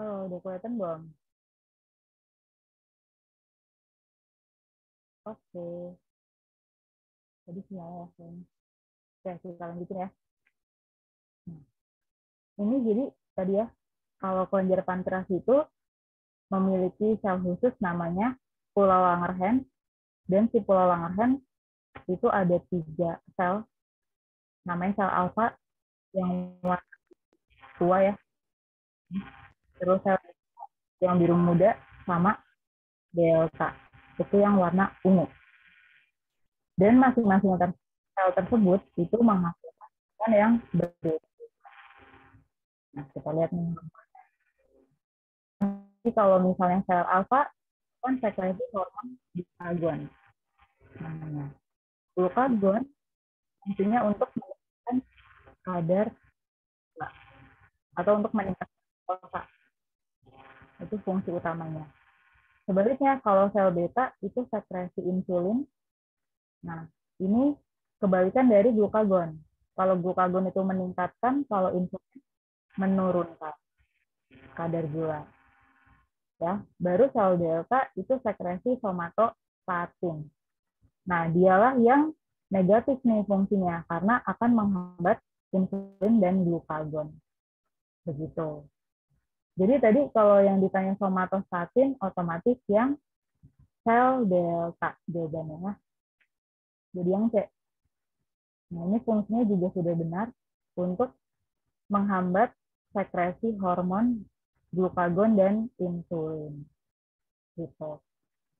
S1: Halo, udah kelihatan belum? Oke. Tadi sinyalnya ya. Oke, kita lanjutin ya. Nah, ini jadi tadi ya, kalau kelenjar pankreas itu memiliki sel khusus namanya pulau Langerhans, dan si pulau Langerhans itu ada 3 sel, namanya sel alfa yang warna tua ya, terus sel yang biru muda, sama delta itu yang warna ungu. Dan masing-masing sel tersebut itu menghasilkan yang berbeda. Nah, kita lihat nih. Jadi kalau misalnya sel alfa kan sekresi hormon glukagon namanya. Glukagon fungsinya untuk meningkatkan kadar gula atau untuk meningkatkan glukosa. Itu fungsi utamanya. Sebaliknya kalau sel beta itu sekresi insulin. Nah, ini kebalikan dari glukagon. Kalau glukagon itu meningkatkan, kalau insulin menurunkan kadar gula. Ya, baru sel delta itu sekresi somatostatin. Nah, dialah yang negatif nih fungsinya karena akan menghambat insulin dan glukagon. Begitu. Jadi tadi kalau yang ditanya somatostatin otomatis yang sel delta jawabannya. Jadi yang C. Nah, ini fungsinya juga sudah benar untuk menghambat sekresi hormon glukagon dan insulin. Gitu.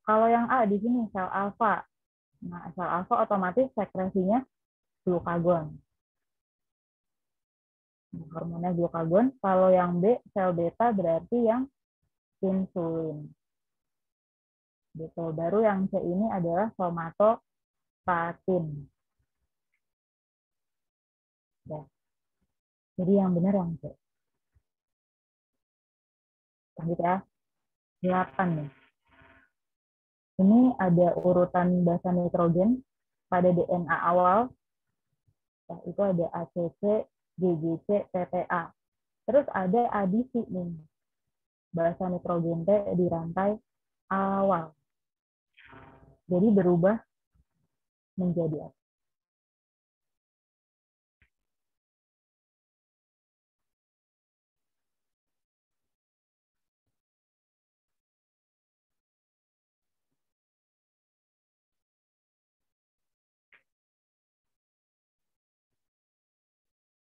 S1: Kalau yang A di sini sel alfa. Nah, sel alfa otomatis sekresinya glukagon. Nah, hormonnya glukagon. Kalau yang B sel beta berarti yang insulin. Gitu. Baru yang C ini adalah somatostatin. Ya. Jadi yang benar yang C. Lanjut ya. 8 nih. Ini ada urutan basa nitrogen pada DNA awal. Nah, itu ada ACC, GGC, TTA. Terus ada adisi nih. Basa nitrogen T di rantai awal. Jadi berubah menjadi apa?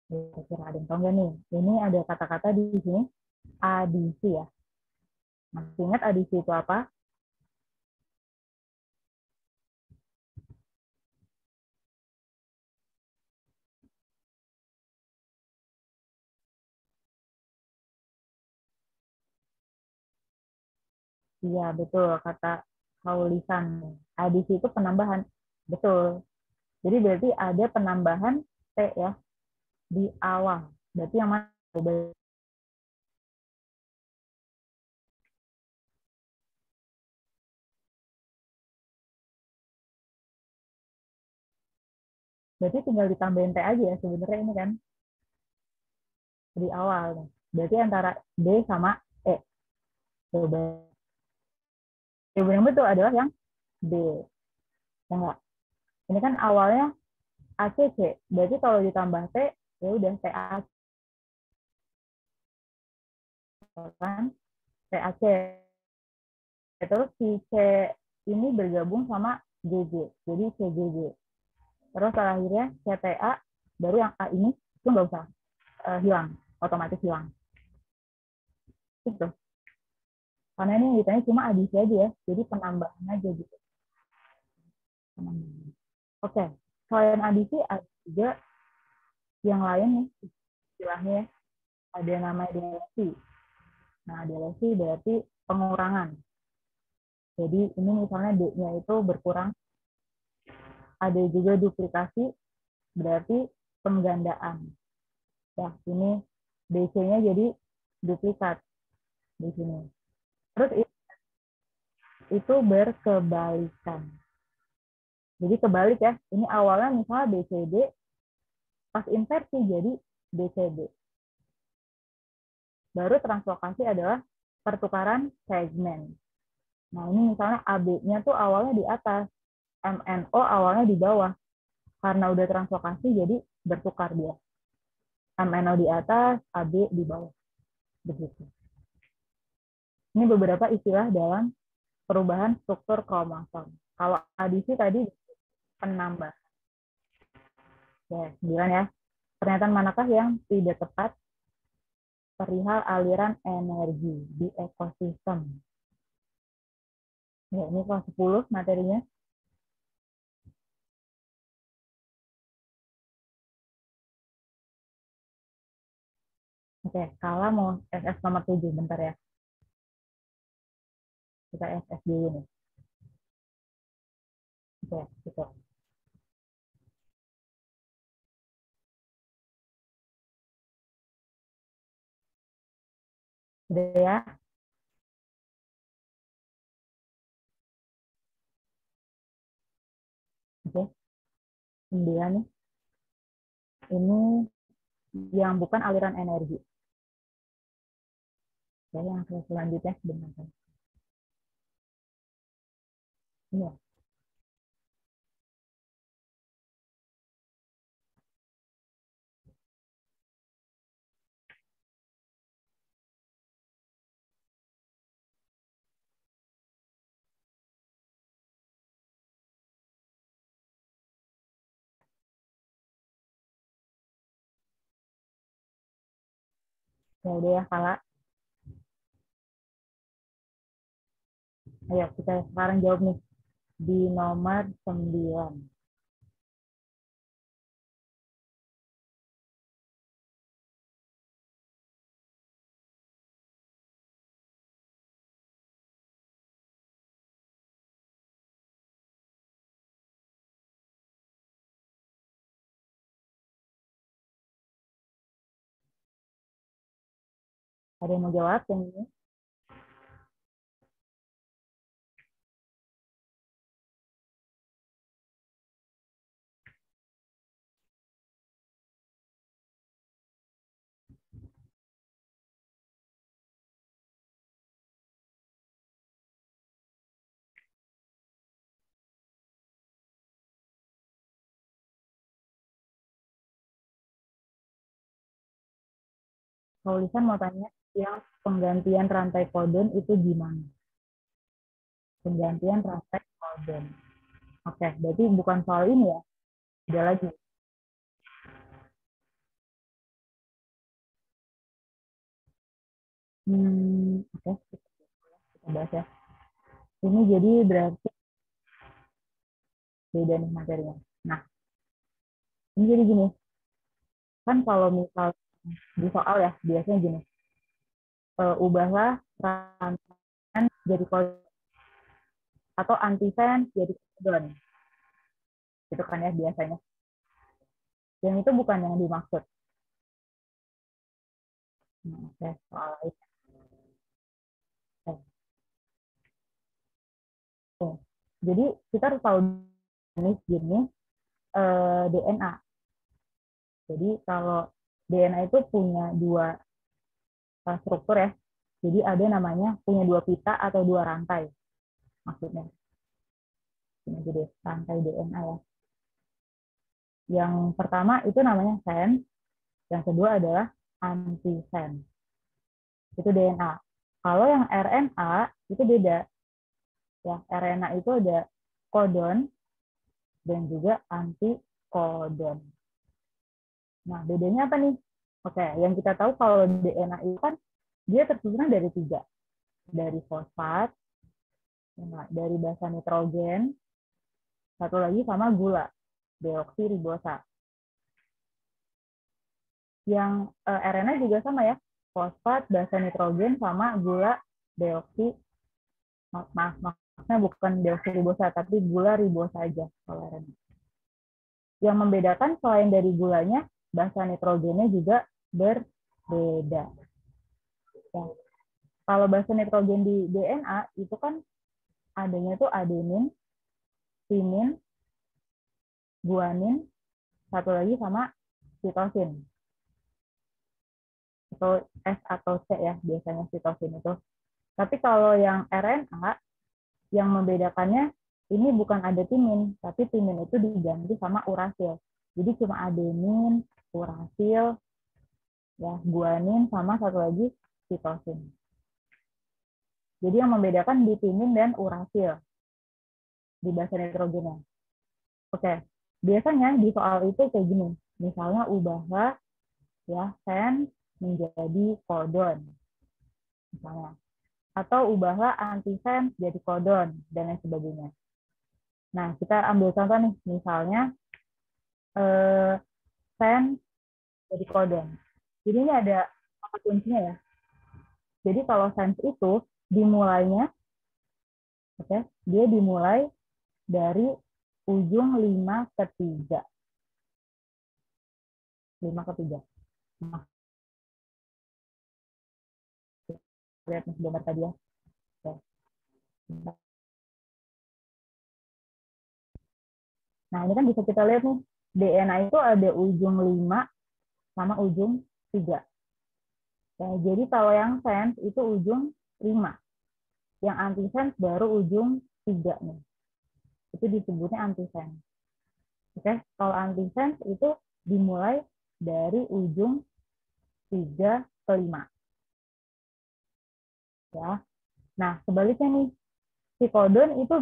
S1: Kira-kira ada yang tahu nggak nih? Ini ada kata-kata di sini adisi ya. Masih ingat adisi itu apa? Iya, betul kata Kaulisan. Adisi itu penambahan. Betul. Jadi berarti ada penambahan T ya di awal. Berarti yang mana? Berarti tinggal ditambahin T aja ya sebenarnya ini kan di awal. Berarti antara D sama E. Coba. Jawaban yang betul adalah yang D. Ya enggak? Ini kan awalnya ACC. Berarti kalau ditambah T, ya udah TAC kan? TAC. Terus si C ini bergabung sama GG. Jadi CGG. Terus akhirnya CTA, baru yang A ini itu nggak usah hilang. Otomatis hilang. Gitu. Karena ini yang ditanya cuma adisi aja ya. Jadi penambahan aja gitu. Penambahan. Oke. Selain adisi, ada juga yang lain nih. Istilahnya ya. Ada namanya delesi. Nah, delesi berarti pengurangan. Jadi ini misalnya D-nya itu berkurang. Ada juga duplikasi, berarti penggandaan. Ya, ini DC-nya jadi duplikat di sini. Terus itu berkebalikan. Jadi kebalik ya. Ini awalnya misalnya BCD, pas inversi jadi BCD. Baru translokasi adalah pertukaran segmen. Nah, ini misalnya AB-nya tuh awalnya di atas, MNO awalnya di bawah. Karena udah translokasi, jadi bertukar dia. MNO di atas, AB di bawah. Begitu. Ini beberapa istilah dalam perubahan struktur kromosom. Kalau adisi tadi penambah. Ya, 9 ya. Pernyataan manakah yang tidak tepat perihal aliran energi di ekosistem? Ya, ini kelas 10 materinya. Oke, kalau mau SS nomor 7, bentar ya. Kita SS dulu nih. Oke, gitu. Udah ya. Oke, 9 nih. Ini yang bukan aliran energi. Oke, yang selanjutnya sebentar. Iya. Ya udah ya, Kala. Ayo, kita sekarang jawab nih. Di nomor 9. Ada yang mau jawab yang ini? Tulisan mau tanya, yang penggantian rantai kodon itu gimana? Penggantian rantai kodon. Oke, berarti bukan soal ini ya. Ada lagi. Oke, kita bahas ya. Ini jadi berarti beda nih materinya. Nah, ini jadi gini. Kan kalau misal di soal ya, biasanya gini. Ubahlah rantai jadi kodon atau antisen jadi kodon. Gitu kan ya biasanya. Yang itu bukan yang dimaksud. Nah, oke, soal itu. Oke. Jadi kita harus tahu jenis DNA. Jadi kalau DNA itu punya dua struktur ya. Jadi ada namanya punya dua pita atau dua rantai. Maksudnya. Ini jadi rantai DNA ya. Yang pertama itu namanya sense. Yang kedua adalah antisense. Itu DNA. Kalau yang RNA itu beda. Ya, RNA itu ada kodon dan juga antikodon. Nah, bedanya apa nih? Oke, yang kita tahu kalau DNA itu kan dia tersusun dari 3. Dari fosfat, dari basa nitrogen, satu lagi sama gula, deoksiribosa. Yang RNA juga sama ya, fosfat, basa nitrogen, sama gula, maksudnya bukan deoksiribosa, tapi gula ribosa aja kalau RNA. Yang membedakan selain dari gulanya, basa nitrogennya juga berbeda. Ya. Kalau basa nitrogen di DNA itu kan adanya tuh adenin, timin, guanin, satu lagi sama sitosin. Atau S atau C ya biasanya sitosin itu. Tapi kalau yang RNA, yang membedakannya ini bukan ada timin, tapi timin itu diganti sama urasil. Jadi cuma adenin, urasil, ya guanin, sama satu lagi sitosin. Jadi yang membedakan di timin dan urasil di basa nitrogennya. Oke, biasanya di soal itu kayak gini. Misalnya ubahlah ya sense menjadi kodon, misalnya. Atau ubahlah antisense jadi kodon dan lain sebagainya. Nah, kita ambil contoh nih, misalnya sense jadi kodon. Jadi ini ada apa kuncinya ya. Jadi kalau sense itu dimulainya, oke, dia dimulai dari ujung 5 ke 3. 5 ke 3. Nah, lihat nih gambar tadi ya. Oke. Nah, ini kan bisa kita lihat nih, DNA itu ada ujung 5 sama ujung 3. Ya, jadi kalau yang sense itu ujung 5. Yang antisense baru ujung 3 nih. Itu disebutnya antisense. Oke, kalau antisense itu dimulai dari ujung 3 ke 5. Ya. Nah, sebaliknya nih, si kodon itu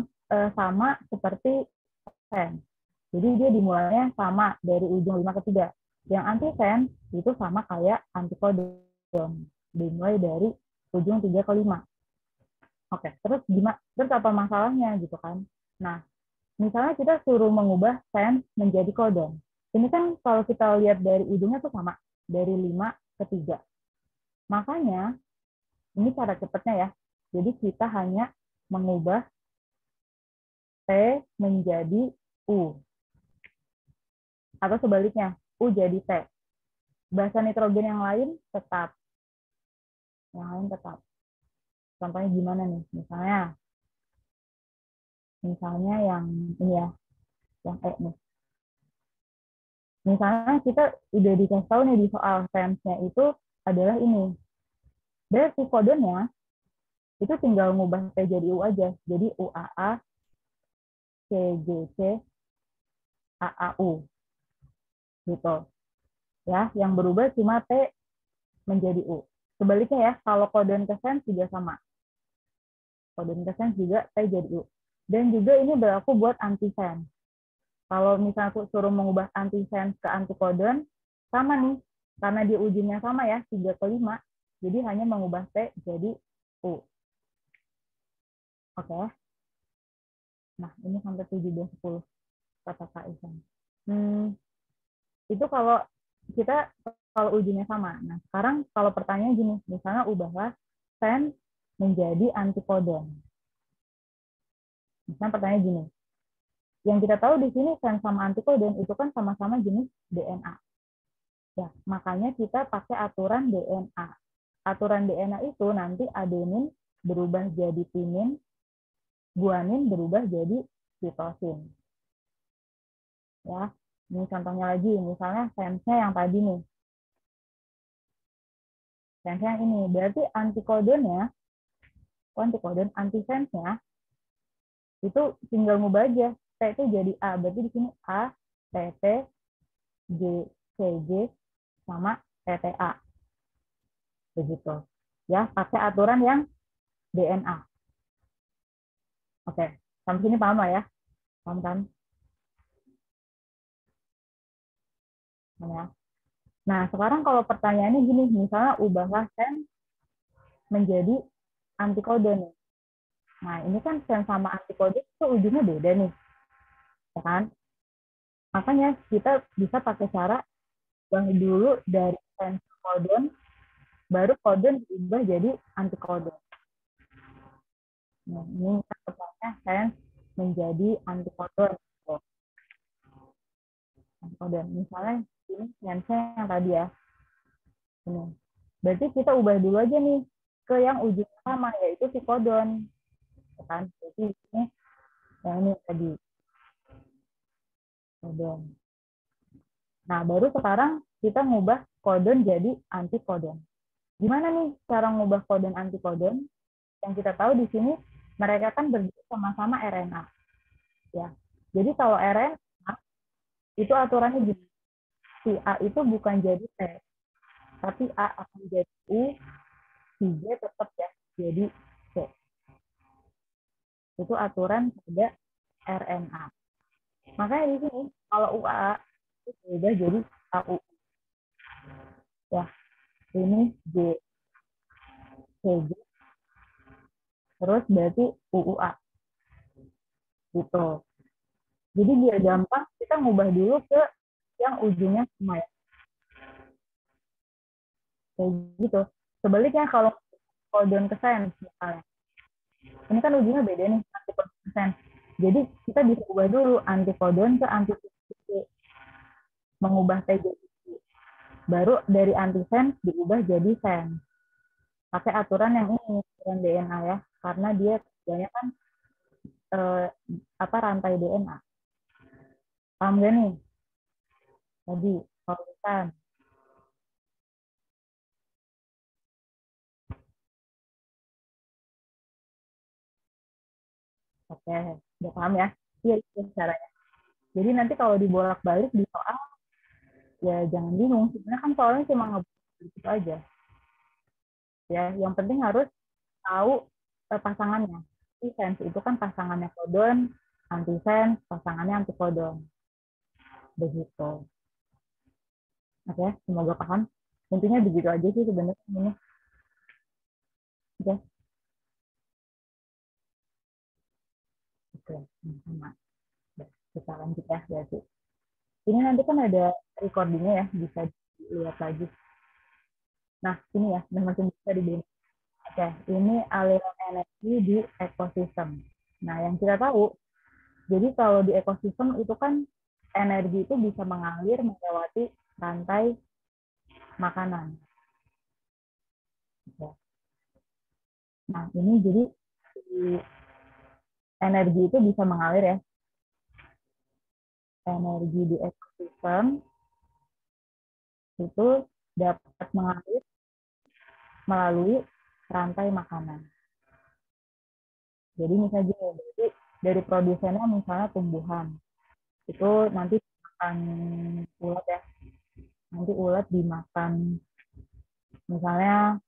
S1: sama seperti sense. Jadi dia dimulainya sama dari ujung 5 ke 3. Yang antisense itu sama kayak antikodon. dimulai dari ujung 3 ke 5. Oke, terus gimana? Terus apa masalahnya gitu kan? Nah, misalnya kita suruh mengubah sense menjadi codon. Ini kan kalau kita lihat dari ujungnya tuh sama, dari 5 ke 3. Makanya, ini cara cepatnya ya. Jadi kita hanya mengubah T menjadi U. Atau sebaliknya, U jadi T. Basa nitrogen yang lain tetap. Yang lain tetap. Contohnya gimana nih? Misalnya yang ini ya, yang E nih. Misalnya kita udah dikasih tahu nih di soal sense-nya itu adalah ini. Berarti kodenya itu tinggal ngubah T jadi U aja. Jadi UAA, CGC, AAU. Gitu. Ya, yang berubah cuma T menjadi U. Sebaliknya ya, kalau kodon ke sense juga sama. Kodon ke sense juga T jadi U. Dan juga ini berlaku buat anti-sense. Kalau misalnya aku suruh mengubah anti-sense ke antikodon, sama nih. Karena di ujungnya sama ya, 3 ke 5. Jadi hanya mengubah T jadi U. Oke. Nah, ini sampai 17-10 kata Kak Isan. Itu kalau ujungnya sama. Nah, sekarang kalau pertanyaan gini, misalnya ubahlah sense menjadi antikodon. Misalnya pertanyaan gini, yang kita tahu di sini sense sama antikodon itu kan sama-sama jenis DNA. Ya, makanya kita pakai aturan DNA. Aturan DNA itu nanti adenin berubah jadi timin, guanin berubah jadi sitosin. Ya, ini contohnya lagi, misalnya sense-nya yang tadi nih. Sense yang ini, berarti antikodonnya, antisense-nya itu tinggal ngubah aja. T itu jadi A, berarti di sini A, TT, G, CG, sama TTA. Begitu. Ya, pakai aturan yang DNA. Oke, sampai sini paham lah ya? Paham kan? Ya. Nah, sekarang kalau pertanyaannya gini, misalnya ubahlah sense menjadi antikodon. Nah, ini kan sense sama antikodon itu ujungnya beda nih. Ya kan? Makanya kita bisa pakai cara yang dulu dari sense kodon, baru kodon diubah jadi antikodon. Nah, ini contohnya sense menjadi antikodon. Antikodon. Misalnya ini sense yang tadi ya. Ini. Berarti kita ubah dulu aja nih ke yang ujung sama, yaitu si kodon. Ya kan? Jadi ini yang ini tadi. Kodon. Nah, baru sekarang kita ngubah kodon jadi antikodon. Gimana nih cara ngubah kodon antikodon? Yang kita tahu di sini mereka kan berbentuk sama-sama RNA. Ya. Jadi kalau RNA itu aturannya gini. Si A itu bukan jadi T, tapi A akan jadi U, si J tetap ya jadi C. Itu aturan pada RNA. Makanya di sini kalau UA itu berubah jadi AU. Ya, ini J, CJ, terus berarti UUA. Gitu. Jadi biar gampang, kita ngubah dulu ke yang ujungnya sama ya. Kayak gitu. Sebaliknya kalau kodon ke sense misalnya. Ini kan ujungnya beda nih, antikodon ke sense. Jadi kita bisa ubah dulu antikodon ke antisense. Mengubah T jadi U. Baru dari antisense diubah jadi sense. Pakai aturan yang ini, aturan DNA ya. Karena dia sebenarnya kan rantai DNA. Paham gak nih? Tadi, kalau oke, udah paham ya? Iya, itu caranya. Jadi nanti kalau dibolak-balik di soal, ya jangan bingung. Sebenarnya kan soalnya cuma ngebuat gitu aja. Ya, yang penting harus tahu pasangannya. Sense itu kan pasangannya kodon, antisense, pasangannya antikodon. Begitu. Oke, semoga paham. Intinya begitu aja sih sebenarnya ini. Oke, oke, sama. Kita lanjut ya berarti. Ini nanti kan ada recordingnya ya, bisa dilihat lagi. Nah, ini ya, makin bisa dibeli. Oke, ini aliran energi di ekosistem. Nah, yang kita tahu, jadi kalau di ekosistem itu kan energi itu bisa mengalir melewati rantai makanan. Oke. Nah, ini jadi energi itu bisa mengalir ya. Energi di ekosistem itu dapat mengalir melalui rantai makanan. Jadi misalnya gini, jadi dari produsennya misalnya tumbuhan, itu nanti makan ulat ya, nanti ulat dimakan misalnya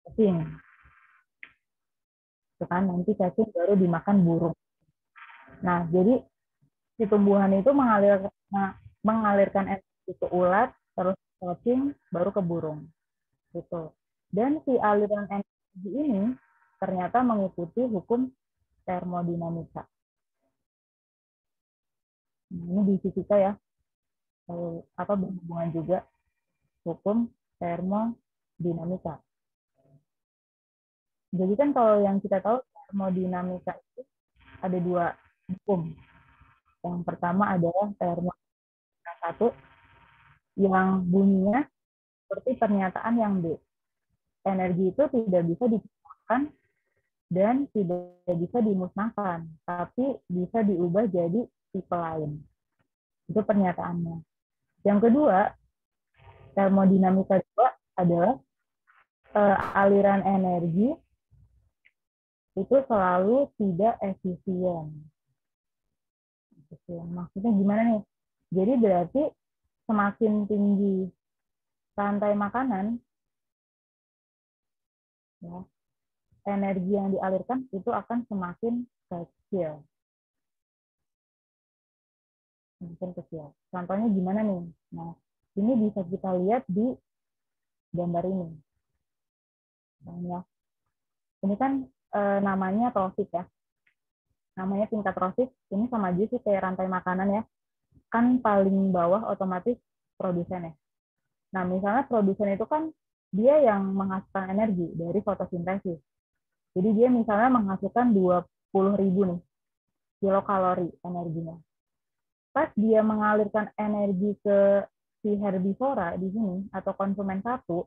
S1: cacing, itu kan nanti cacing baru dimakan burung. Nah, jadi si tumbuhan itu mengalirkan energi ke ulat, terus ke cacing, baru ke burung. Gitu. Dan si aliran energi ini ternyata mengikuti hukum termodinamika. Nah, ini di fisika ya, apa berhubungan juga hukum termodinamika. Jadi kan kalau yang kita tahu termodinamika itu ada dua hukum. Yang pertama adalah termodinamika satu yang bunyinya seperti pernyataan yang B. Energi itu tidak bisa diciptakan dan tidak bisa dimusnahkan, tapi bisa diubah jadi tipe lain. Itu pernyataannya. Yang kedua, termodinamika dua adalah aliran energi itu selalu tidak efisien. Maksudnya gimana nih? Jadi berarti semakin tinggi rantai makanan, ya, energi yang dialirkan itu akan semakin kecil. Semakin kecil. Contohnya gimana nih? Nah, ini bisa kita lihat di gambar ini. Nah, ini kan namanya trofik ya. Namanya tingkat trofik, ini sama aja sih kayak rantai makanan ya. Kan paling bawah otomatis produsen ya. Nah, misalnya produsen itu kan dia yang menghasilkan energi dari fotosintesis. Jadi dia misalnya menghasilkan 20.000 nih kilokalori energinya. Pas dia mengalirkan energi ke si herbivora di sini atau konsumen satu,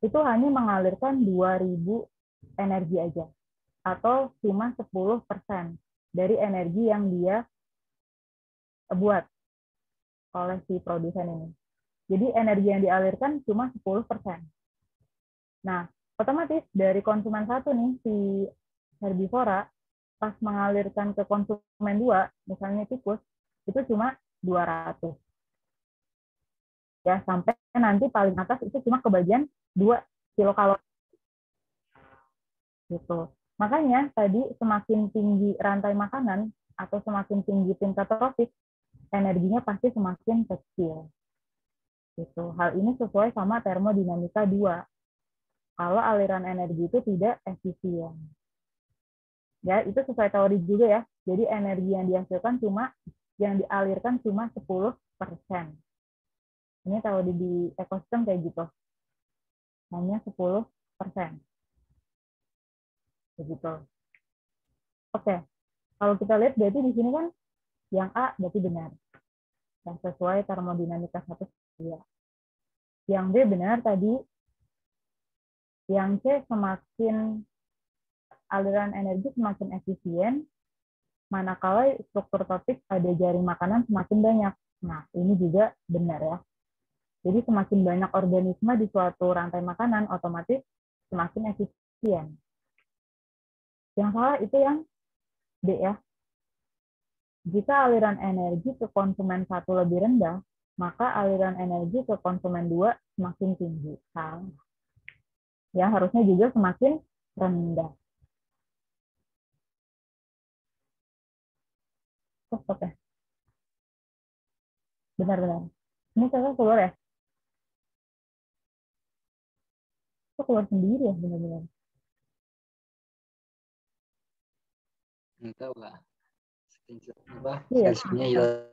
S1: itu hanya mengalirkan 2.000 energi aja atau cuma 10% dari energi yang dia buat oleh si produsen ini. Jadi energi yang dialirkan cuma 10%. Nah, otomatis dari konsumen satu nih, si herbivora, pas mengalirkan ke konsumen dua, misalnya tikus, itu cuma 200. Ya, sampai nanti paling atas itu cuma kebagian 2 kilokalori. Gitu. Makanya tadi semakin tinggi rantai makanan atau semakin tinggi tingkat trofik, energinya pasti semakin kecil. Gitu. Hal ini sesuai sama termodinamika 2. Kalau aliran energi itu tidak efisien. Ya, itu sesuai teori juga ya. Jadi energi yang dihasilkan yang dialirkan cuma 10%. Ini teori di ekosistem kayak gitu. Hanya 10%. Begitu. Oke. Kalau kita lihat berarti di sini kan yang A berarti benar. Yang sesuai termodinamika 1. Yang B benar tadi. Yang C semakin aliran energi semakin efisien, manakala struktur topik pada jaring makanan semakin banyak. Nah, ini juga benar ya. Jadi semakin banyak organisme di suatu rantai makanan, otomatis semakin efisien. Yang salah itu yang D ya. Jika aliran energi ke konsumen satu lebih rendah, maka aliran energi ke konsumen dua semakin tinggi. Salah. Ya, harusnya juga semakin rendah. Stop ya. Benar-benar. Ini saya keluar ya? Kok keluar sendiri ya benar-benar.
S2: Enggak lah. Screenshot apa?
S1: Iya,
S2: Salesnya hilang.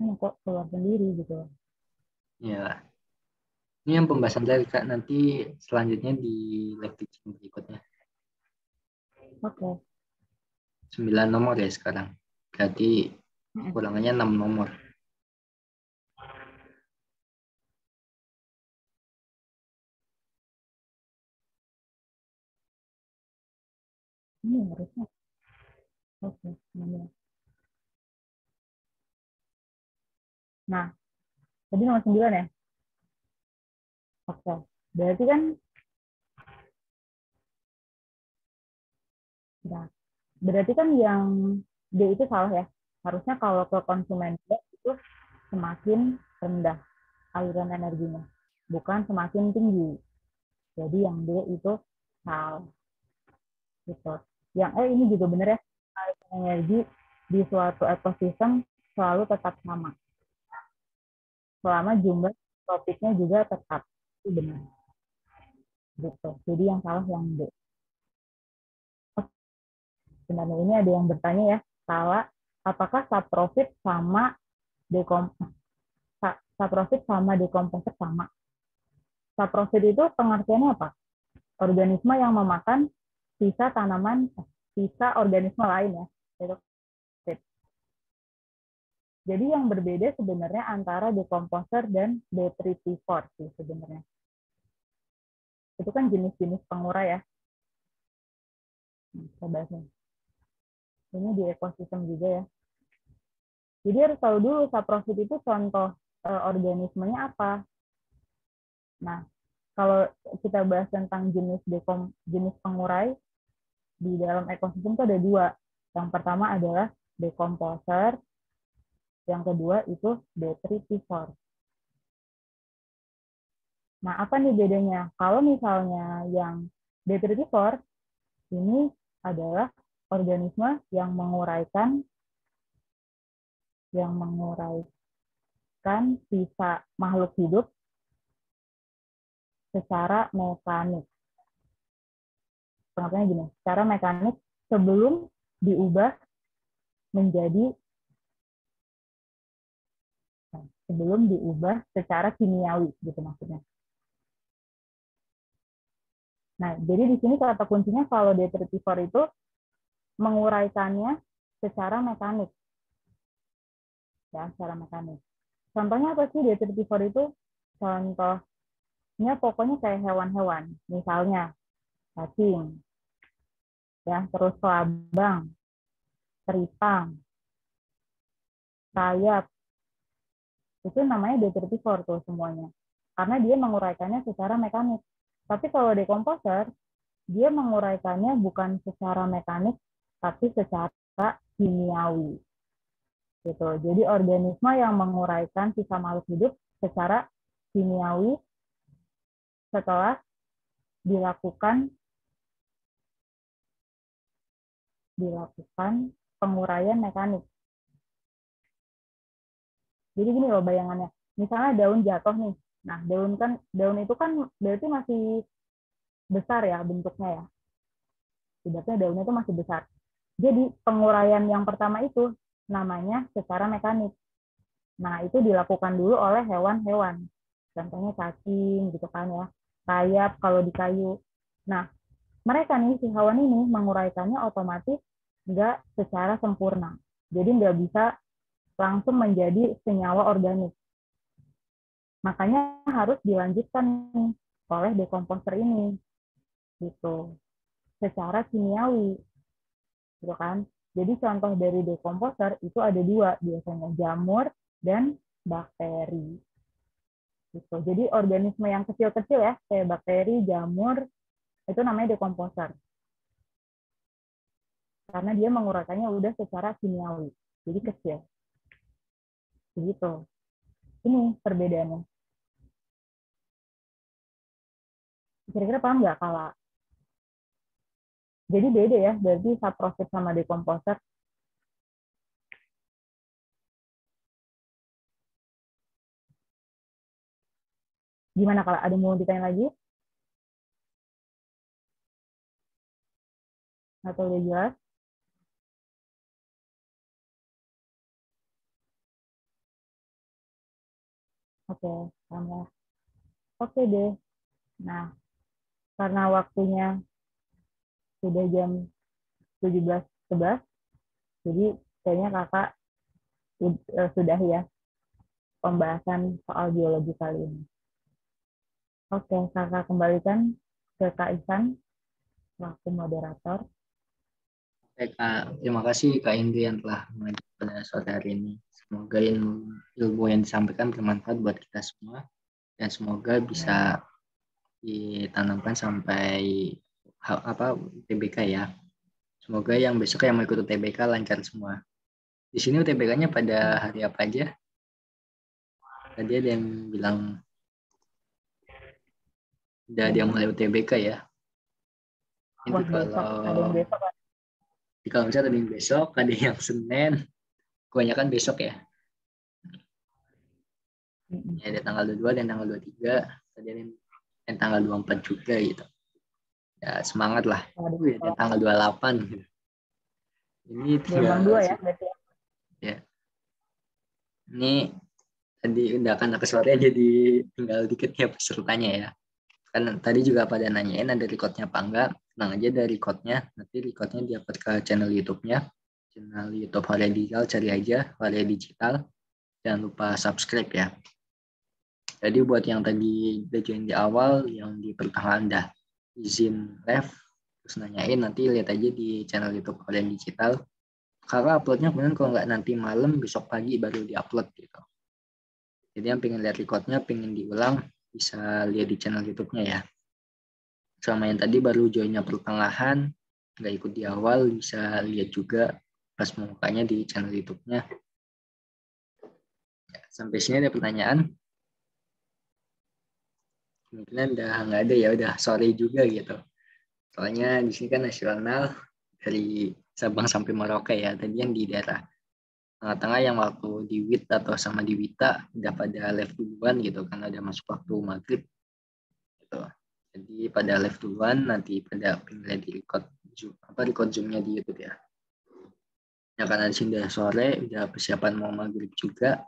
S1: makanya kok keluar sendiri gitu.
S2: Ya. Ini yang pembahasan dari Kak, nanti selanjutnya di live teaching berikutnya.
S1: Oke.
S2: 9 nomor ya sekarang. Berarti kurangannya 6 nomor.
S1: Ini harusnya. Oke. Nah, tadi nomor 9 ya? Oke. Berarti kan, nah, berarti kan yang D itu salah ya. Harusnya kalau ke konsumen D itu semakin rendah aliran energinya, bukan semakin tinggi. Jadi yang D itu salah. Gitu. Yang ini juga benar ya, aliran energi di suatu ekosistem selalu tetap sama selama jumlah topiknya juga tetap. Itu benar. Gitu. Jadi yang salah yang D. Sebenarnya ini ada yang bertanya ya, salah apakah sub profit sama dekom sub profit sama dekomposer sama? Sub profit itu pengertiannya apa? Organisme yang memakan sisa tanaman, sisa organisme lain ya. Itu. Jadi yang berbeda sebenarnya antara decomposer dan detritivore sih sebenarnya. Itu kan jenis-jenis pengurai ya. Kita bahasnya. Ini di ekosistem juga ya. Jadi harus tahu dulu saprofit itu contoh organismenya apa. Nah, kalau kita bahas tentang jenis pengurai di dalam ekosistem itu ada dua. Yang pertama adalah decomposer, yang kedua itu detritivore. Nah, apa nih bedanya? Kalau misalnya yang detritivore ini adalah organisme yang menguraikan sisa makhluk hidup secara mekanik. Pengertiannya gini, secara mekanik sebelum diubah menjadi secara kimiawi gitu maksudnya. Nah, jadi di sini kata kuncinya kalau detritivore itu menguraikannya secara mekanik. Ya, secara mekanik. Contohnya apa sih detritivore itu? Contohnya pokoknya kayak hewan-hewan. Misalnya cacing, ya, terus kelabang, teripang, rayap. Itu namanya detritivore tuh semuanya. Karena dia menguraikannya secara mekanik. Tapi kalau dekomposer, dia menguraikannya bukan secara mekanik, tapi secara kimiawi. Gitu. Jadi organisme yang menguraikan sisa makhluk hidup secara kimiawi setelah dilakukan penguraian mekanik. Jadi gini loh bayangannya. Misalnya daun jatuh nih. Nah, daun itu kan berarti masih besar ya bentuknya ya. Ibaratnya daunnya itu masih besar. Jadi penguraian yang pertama itu namanya secara mekanik. Nah, itu dilakukan dulu oleh hewan-hewan. Contohnya cacing gitu kan ya. Rayap kalau di kayu. Nah, mereka nih si hewan ini menguraikannya otomatis nggak secara sempurna. Jadi nggak bisa langsung menjadi senyawa organik. Makanya harus dilanjutkan nih oleh dekomposer ini gitu. Secara kimiawi gitu kan. Jadi contoh dari dekomposer itu ada dua biasanya, jamur dan bakteri. Gitu. Jadi organisme yang kecil-kecil ya, kayak bakteri, jamur, itu namanya dekomposer. Karena dia menguraikannya udah secara kimiawi. Jadi kecil. Begitu. Ini perbedaannya. Kira-kira paham nggak kalau jadi beda ya, berarti saprofit sama dekomposer. Gimana kalau ada yang mau ditanya lagi? Atau udah jelas? Oke, sama. Oke deh. Nah, karena waktunya sudah jam 17.11, jadi kayaknya kakak sudah ya pembahasan soal biologi kali ini. Oke, kakak kembalikan ke Kak Isan, waktu moderator.
S2: Baik, Kak. Terima kasih Kak Indri yang telah mengajar pada sore hari ini. Semoga ilmu yang disampaikan bermanfaat buat kita semua dan semoga bisa ditanamkan sampai UTBK ya. Semoga yang besok yang mau ikut UTBK lancar semua. Di sini UTBK-nya pada hari apa aja? Tadi ada yang bilang udah ada yang mulai UTBK ya. Itu
S1: Wah, besok ada yang besok.
S2: kalau misalnya ada yang besok, ada yang Senin, kebanyakan besok ya. Ya, ada tanggal 22 dan tanggal 23, tadi ada yang tanggal 24 juga gitu. Ya, semangat lah. Ada tanggal 28 gitu. Ini tinggal
S1: 2 ya berarti.
S2: Ya. Ini tadi udah kan ke sore jadi tinggal dikit ya pesertanya ya. Kan tadi juga pada nanyain ada recordnya apa enggak. Tenang aja ada recordnya. Nanti recordnya diupload ke channel YouTube-nya. Channel YouTube Varia Digital, cari aja Varia Digital. Jangan lupa subscribe ya. Jadi buat yang tadi udah join di awal, yang di pertengahan dah izin live, terus nanyain nanti lihat aja di channel YouTube Varia Digital. Karena uploadnya kemudian kalau nggak nanti malam, besok pagi baru diupload gitu. Jadi yang pengen lihat recordnya, pengen diulang, bisa lihat di channel YouTube-nya ya. Sama yang tadi baru joinnya pertengahan, nggak ikut di awal, bisa lihat juga pas mukanya di channel YouTube-nya. Ya, sampai sini ada pertanyaan? Mungkin udah nggak ada ya, udah sore juga gitu. Soalnya di sini kan nasional dari Sabang sampai Merauke ya. Tadi yang di daerah tengah-tengah yang waktu di WIT atau sama di WITA udah pada live duluan gitu kan, ada masuk waktu maghrib gitu. Jadi pada live duluan, nanti pada pindah di record zoom-nya di YouTube ya. Ya karena di sini udah sore, udah persiapan mau maghrib juga.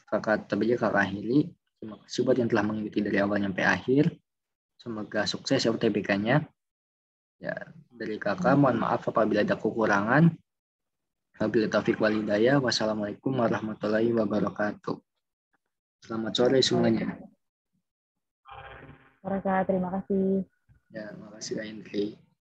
S2: Kakak akhiri. Terima kasih buat yang telah mengikuti dari awal sampai akhir. Semoga sukses ya UTBK-nya. Ya, dari kakak mohon maaf apabila ada kekurangan. Wabillahi taufiq wal hidayah. Wassalamualaikum warahmatullahi wabarakatuh. Selamat sore semuanya.
S1: Terima kasih.
S2: Ya, makasih Kak Indri.